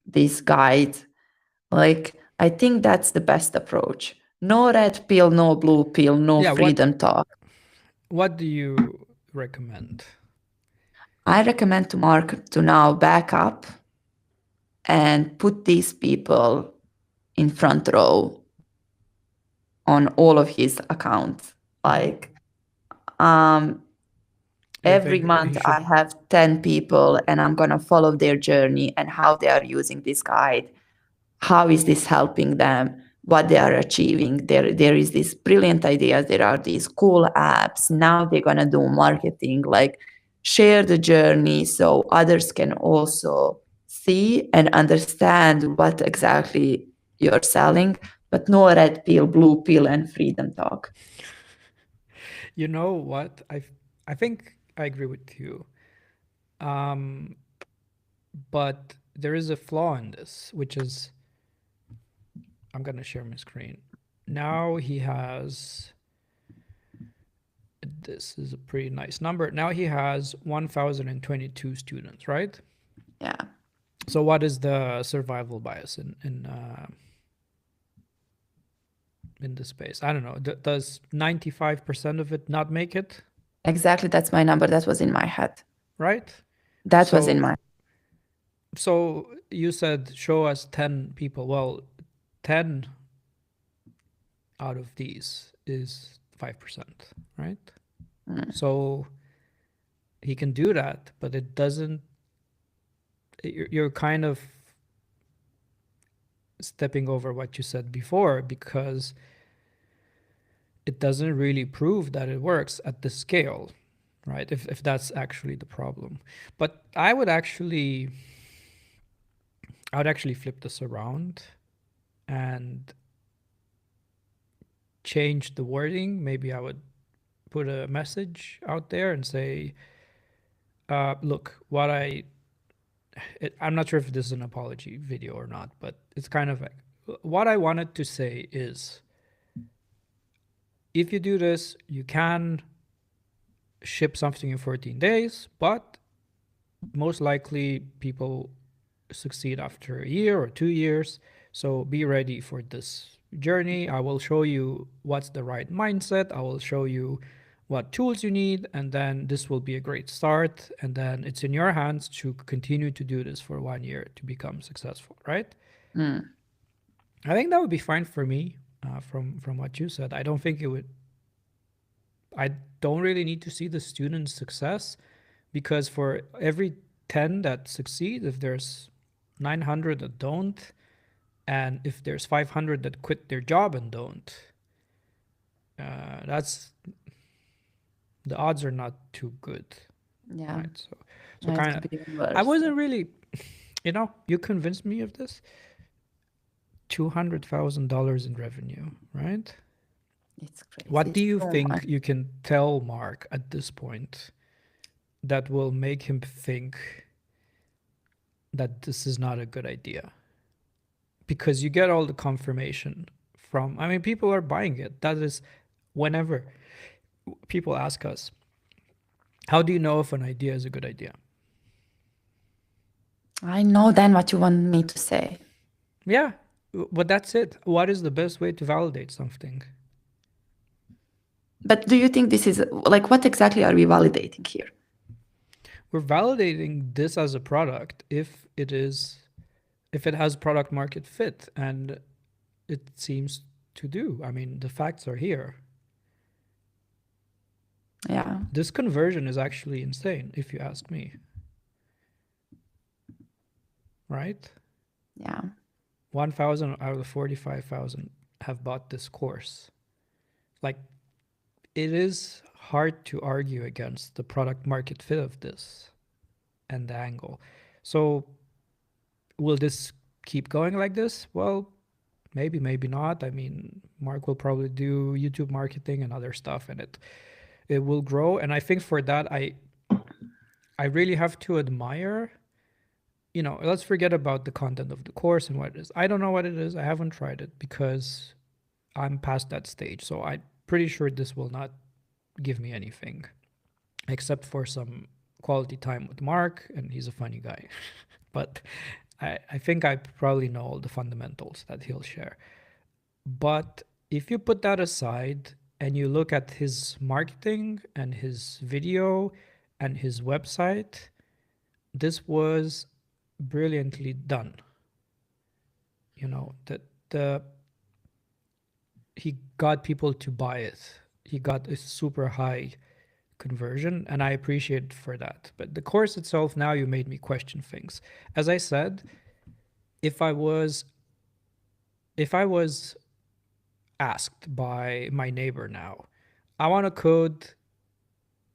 these guides. Like I think that's the best approach. No red pill, no blue pill, no Yeah, freedom talk. What do you recommend? I recommend to Mark to now back up and put these people in front row on all of his accounts. Like You every think month he I should? have 10 people and I'm going to follow their journey and how they are using this guide. How is this helping them? What they are achieving? There is these brilliant ideas. There are these cool apps. Now they're going to do marketing, like share the journey so others can also see and understand what exactly you're selling, but no red pill, blue pill, and freedom talk. You know what? I think I agree with you. But there is a flaw in this, which is I'm gonna share my screen. Now he has, this is a pretty nice number. Now he has 1,022 students, right? Yeah. So what is the survival bias in this space? I don't know. Does 95% of it not make it? Exactly. That's my number. That was in my head. Right? That was in my. So you said show us 10 people. Well, 10 out of these is 5%, right? So he can do that, but it doesn't, you're kind of stepping over what you said before, because it doesn't really prove that it works at the scale, right? If that's actually the problem. But I would actually flip this around and change the wording. Maybe I would put a message out there and say, look, I'm not sure if this is an apology video or not, but it's kind of like, what I wanted to say is, if you do this, you can ship something in 14 days, but most likely people succeed after a year or 2 years. So be ready for this journey. I will show you what's the right mindset. I will show you what tools you need, and then this will be a great start. And then it's in your hands to continue to do this for 1 year to become successful, right? I think that would be fine for me. From what you said, I don't think it would. I don't really need to see the student's success, because for every 10 that succeed, if there's 900 that don't, and if there's 500 that quit their job and don't, that's, the odds are not too good. Yeah. Right? So kind of, I wasn't really, you convinced me of this. $200,000 in revenue, right? It's crazy. What do you think you can tell Mark at this point that will make him think that this is not a good idea? Because you get all the confirmation from, people are buying it. That is, whenever people ask us, how do you know if an idea is a good idea? I know then what you want me to say. Yeah, but that's it. What is the best way to validate something? But do you think this is like, what exactly are we validating here? We're validating this as a product if it has product market fit, and it seems to do. I mean, the facts are here. Yeah. This conversion is actually insane, if you ask me. Right? Yeah. 1,000 out of 45,000 have bought this course. Like, it is hard to argue against the product market fit of this and the angle. So will this keep going like this? Well, maybe, maybe not. I mean, Mark will probably do YouTube marketing and other stuff, and it will grow. And I think for that, I really have to admire, let's forget about the content of the course and what it is. I don't know what it is. I haven't tried it because I'm past that stage. So I'm pretty sure this will not give me anything except for some quality time with Mark, and he's a funny guy. But I think I probably know all the fundamentals that he'll share. But if you put that aside and you look at his marketing and his video and his website, this was brilliantly done. He got people to buy it. He got a super high conversion, and I appreciate it for that. But the course itself, now you made me question things. As I said, if I was asked by my neighbor now, I want to code,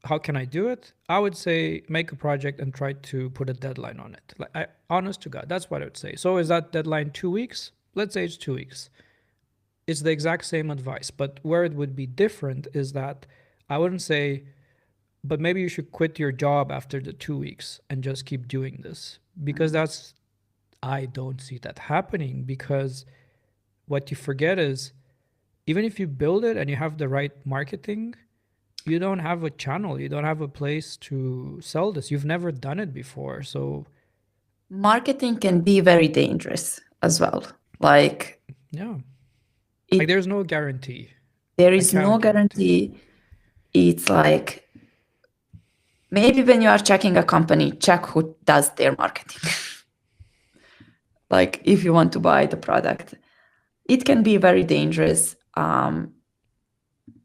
how can I do it? I would say make a project and try to put a deadline on it. Like, honest to God, that's what I would say. So is that deadline 2 weeks? Let's say it's 2 weeks. It's the exact same advice, but where it would be different is that I wouldn't say, but maybe you should quit your job after the 2 weeks and just keep doing this, because I don't see that happening. Because what you forget is, even if you build it and you have the right marketing, you don't have a channel, you don't have a place to sell this. You've never done it before. So marketing can be very dangerous as well. Like, yeah, like there's no guarantee. There is no guarantee. It's like, maybe when you are checking a company, check who does their marketing. Like, if you want to buy the product, it can be very dangerous.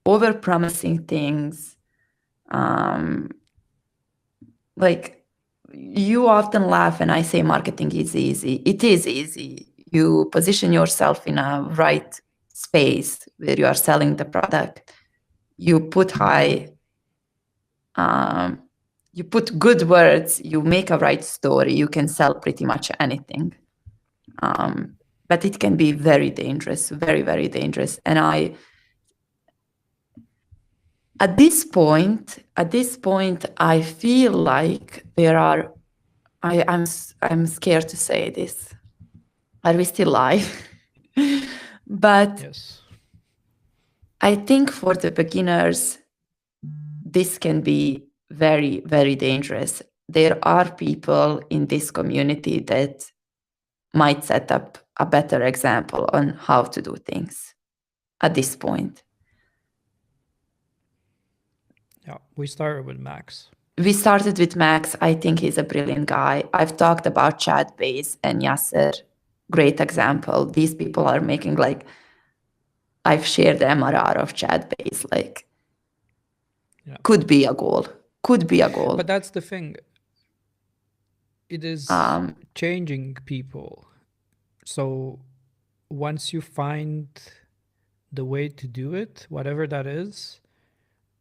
Over-promising things. Like, you often laugh when I say marketing is easy. It is easy. You position yourself in a right space where you are selling the product. You put you put good words, you make a right story, you can sell pretty much anything. But it can be very dangerous, very, very dangerous. And at this point, I feel like I'm scared to say this. Are we still live? But yes, I think for the beginners, this can be very, very dangerous. There are people in this community that might set up a better example on how to do things at this point. Yeah, we started with Max. We started with Max. I think he's a brilliant guy. I've talked about Chad Base and Yasser. Great example. These people are making, like, I've shared the MRR of Chad Base, like, yeah. Could be a goal. But that's the thing. It is changing people. So once you find the way to do it, whatever that is,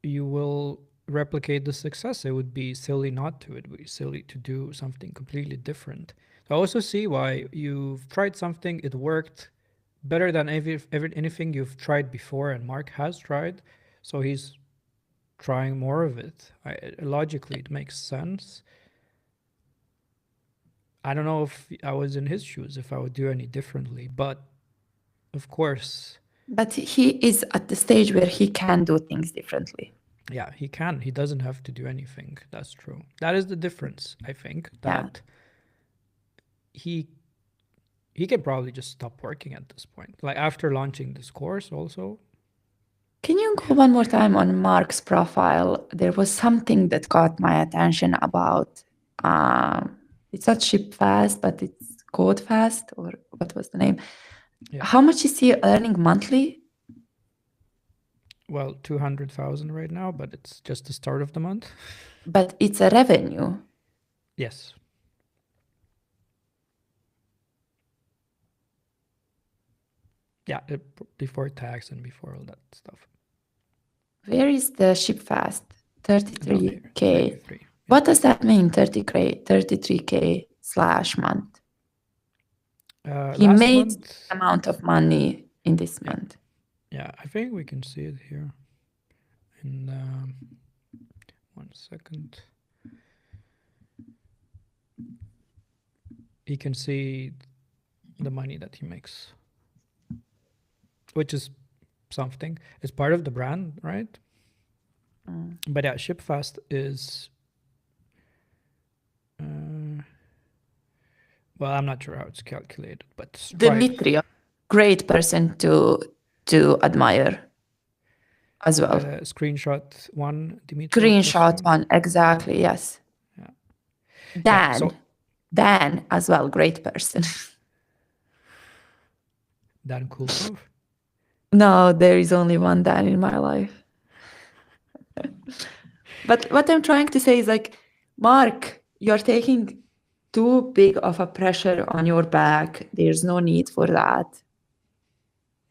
you will replicate the success. It would be silly not to. It would be silly to do something completely different. I also see why you've tried something, it worked better than anything you've tried before, and Mark has tried. So he's trying more of it. Logically, it makes sense. I don't know if I was in his shoes, if I would do any differently, but of course. But he is at the stage where he can do things differently. Yeah, he can. He doesn't have to do anything. That's true. That is the difference, I think, that he can probably just stop working at this point. Like, after launching this course also, Can you go one more time on Mark's profile? There was something that caught my attention about, it's not Shipfast, but it's Codefast, or what was the name? Yeah. How much is he earning monthly? Well, 200,000 right now, but it's just the start of the month. But it's a revenue. Yes. Yeah, before tax and before all that stuff. Where is the Shipfast? Down here, 33K. 33. Yeah. What does that mean, 33K / month? He Last made month, amount of money in this Yeah. month. yeah, I think we can see it here. In 1 second. You can see the money that he makes, which is something. It's part of the brand, right? But yeah, Shipfast is well, I'm not sure how it's calculated, but Dmitry, a great person to admire as well. Screenshot one, Dimitri. Screenshot one, exactly, yes. Yeah. Dan, so- Dan as well, great person. Dan Kulkov. No, there is only one Dan in my life. But what I'm trying to say is like, Mark, you're taking too big of a pressure on your back. There's no need for that.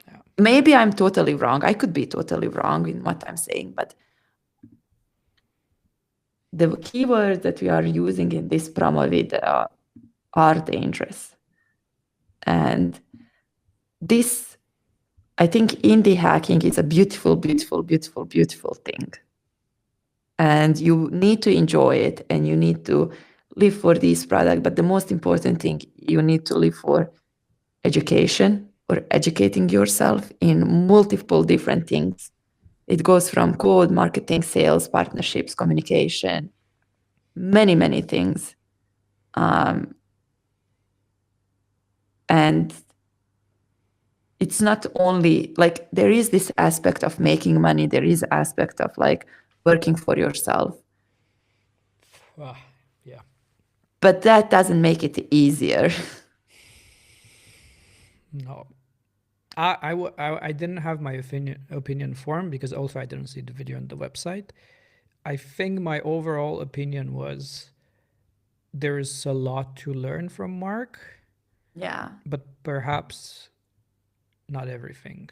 Yeah. Maybe I'm totally wrong. I could be totally wrong in what I'm saying, but the keywords that we are using in this promo video are dangerous. And this, I think indie hacking is a beautiful, beautiful, beautiful, beautiful thing. And you need to enjoy it and you need to live for this product. But the most important thing, you need to live for education or educating yourself in multiple different things. It goes from code, marketing, sales, partnerships, communication, many, many things. And it's not only like there is this aspect of making money, there is aspect of like working for yourself. Yeah. But that doesn't make it easier. No. I didn't have my opinion formed because also I didn't see the video on the website. I think my overall opinion was there is a lot to learn from Mark, Yeah. but perhaps not everything.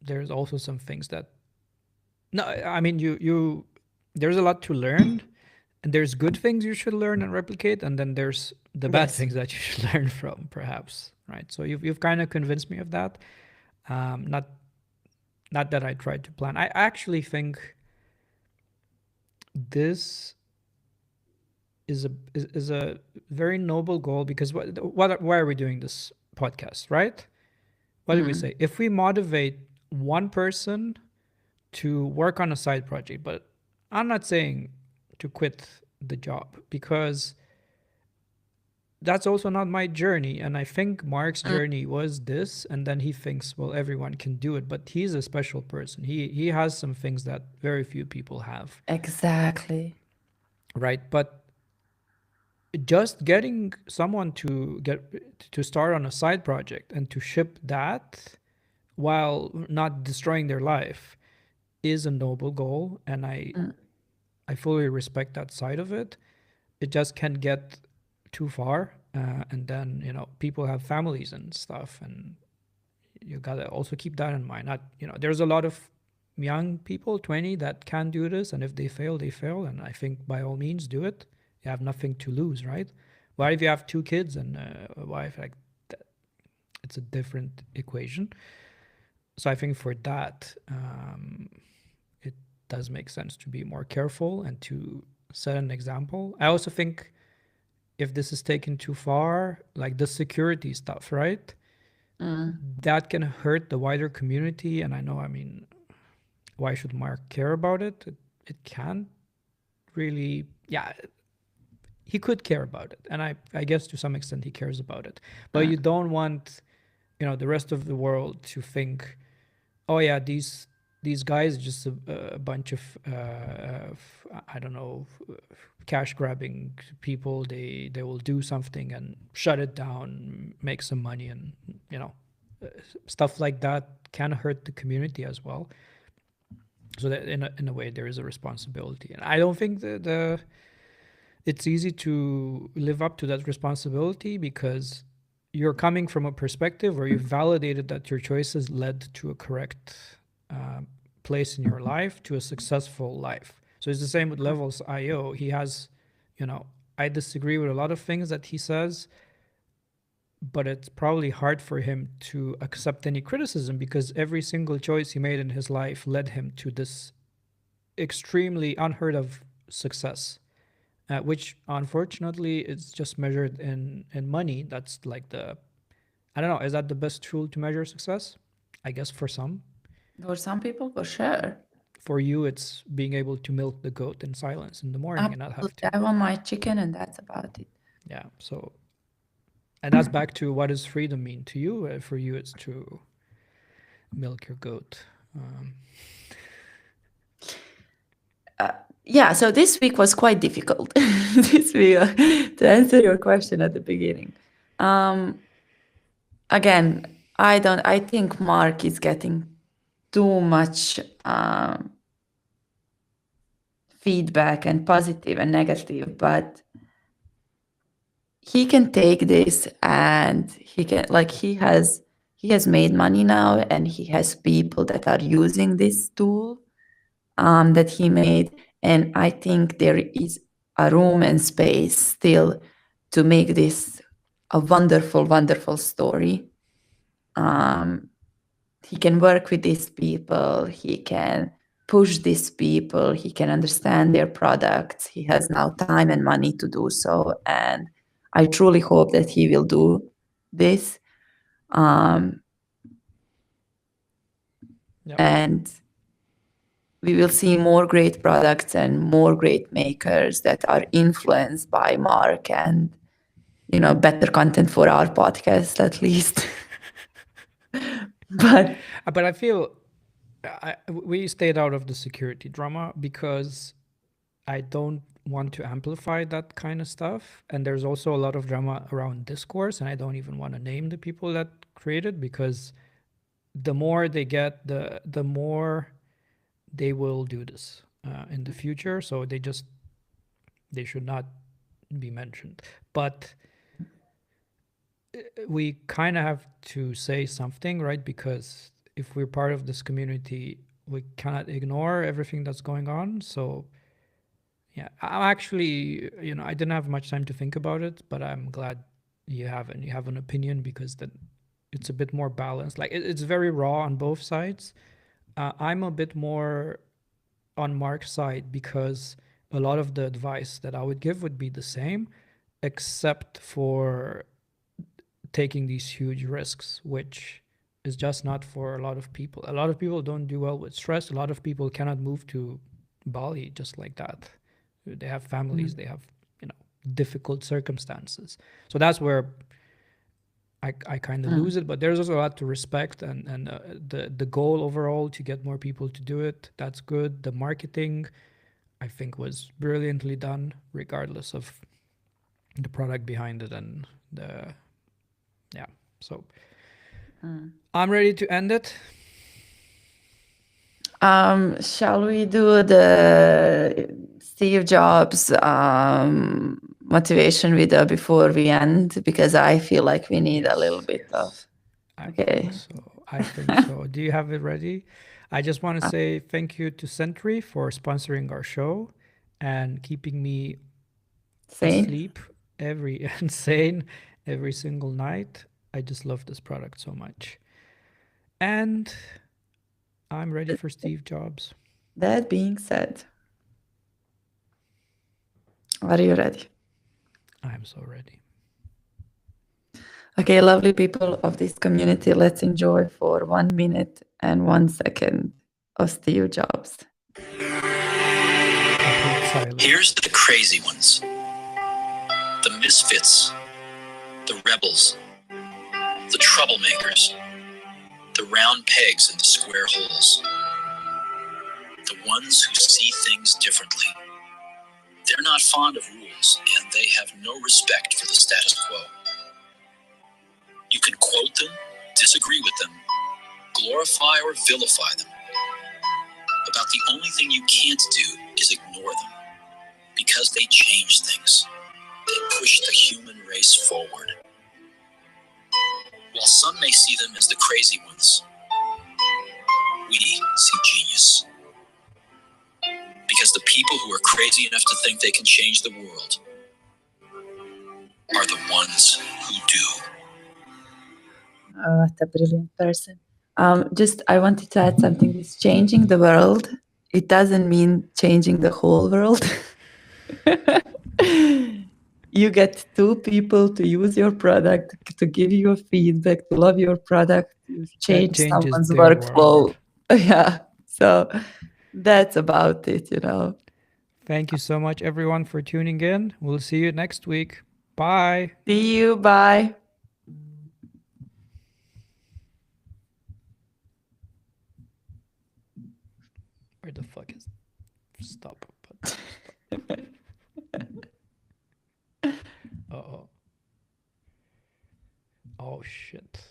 There's also some things that no, I mean you there's a lot to learn, and there's good things you should learn and replicate, and then there's the bad Yes. things that you should learn from, perhaps, right? So you've kind of convinced me of that. Not that I tried to plan. I actually think this is a very noble goal, because why are we doing this podcast, right? What did we say? If we motivate one person to work on a side project, but I'm not saying to quit the job, because that's also not my journey. And I think Mark's journey was this, and then he thinks, well, everyone can do it, but he's a special person. He has some things that very few people have. Exactly. Right. But just getting someone to start on a side project and to ship that while not destroying their life is a noble goal, and I fully respect that side of it. It just can get too far, and then people have families and stuff, and you gotta also keep that in mind. Not there's a lot of young people, 20, that can do this, and if they fail, they fail, and I think by all means do it. You have nothing to lose, right? What if you have 2 kids and a wife? Like that, it's a different equation. So I think for that, it does make sense to be more careful and to set an example. I also think if this is taken too far, like the security stuff, right? That can hurt the wider community. And I know, why should Mark care about it? It can't really, yeah, he could care about it. And I guess to some extent he cares about it. But you don't want, the rest of the world to think oh yeah, these guys just a bunch of I don't know, cash grabbing people. They will do something and shut it down, make some money, and you know, stuff like that can hurt the community as well. So that in a way there is a responsibility, and I don't think the it's easy to live up to that responsibility because you're coming from a perspective where you've validated that your choices led to a correct place in your life, to a successful life. So it's the same with Levels IO. He has, you know, I disagree with a lot of things that he says, but it's probably hard for him to accept any criticism because every single choice he made in his life led him to this extremely unheard of success. Which unfortunately is just measured in money. That's like I don't know, is that the best tool to measure success? I guess for some. For some people, for sure. For you, it's being able to milk the goat in silence in the morning and not have to. I want my chicken and that's about it. Yeah, so, and that's back to what does freedom mean to you? For you, it's to milk your goat. Yeah, so this week was quite difficult. This week, to answer your question at the beginning. Again, I think Mark is getting too much feedback and positive and negative, but he can take this and he can, like, he has made money now and he has people that are using this tool that he made. And I think there is a room and space still to make this a wonderful, wonderful story. He can work with these people. He can push these people. He can understand their products. He has now time and money to do so. And I truly hope that he will do this. And we will see more great products and more great makers that are influenced by Mark and, you know, better content for our podcast, at least. But I feel we stayed out of the security drama because I don't want to amplify that kind of stuff. And there's also a lot of drama around discourse, and I don't even want to name the people that created, because the more they get, the more they will do this in the future. So they should not be mentioned. But we kind of have to say something, right? Because if we're part of this community, we cannot ignore everything that's going on. So yeah, I'm actually, you know, I didn't have much time to think about it, but I'm glad you have an opinion, because then it's a bit more balanced. Like it's very raw on both sides. I'm a bit more on Mark's side because a lot of the advice that I would give would be the same, except for taking these huge risks, which is just not for a lot of people. A lot of people don't do well with stress. A lot of people cannot move to Bali just like that. They have families, they have, you know, difficult circumstances. So that's where I kind of lose it. But there's also a lot to respect, and the goal overall to get more people to do it, that's good. The marketing, I think, was brilliantly done, regardless of the product behind it and the so I'm ready to end it. Shall we do the Steve Jobs motivation video before we end? Because I feel like we need a little bit of. Okay. I think so. Do you have it ready? I just want to say thank you to Sentry for sponsoring our show and keeping me asleep insane every single night. I just love this product so much. And I'm ready for Steve Jobs. That being said, are you ready? I'm so ready. Okay, lovely people of this community, let's enjoy for 1 minute and 1 second of Steve Jobs. Here's the crazy ones, the misfits, the rebels, the troublemakers, the round pegs in the square holes. The ones who see things differently. They're not fond of rules, and they have no respect for the status quo. You can quote them, disagree with them, glorify or vilify them. About the only thing you can't do is ignore them, because they change things. They push the human race forward. While some may see them as the crazy ones, we see genius. Because the people who are crazy enough to think they can change the world are the ones who do. Oh, what a brilliant person. Just, I wanted to add something. This changing the world, it doesn't mean changing the whole world. You get 2 people to use your product, to give you a feedback, to love your product, to change changes someone's their workflow. world. Yeah. So that's about it, you know. Thank you so much, everyone, for tuning in. We'll see you next week. Bye. See you. Bye. Where the fuck is stop? Uh-oh. Oh shit.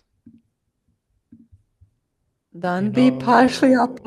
Don't be partially uploaded.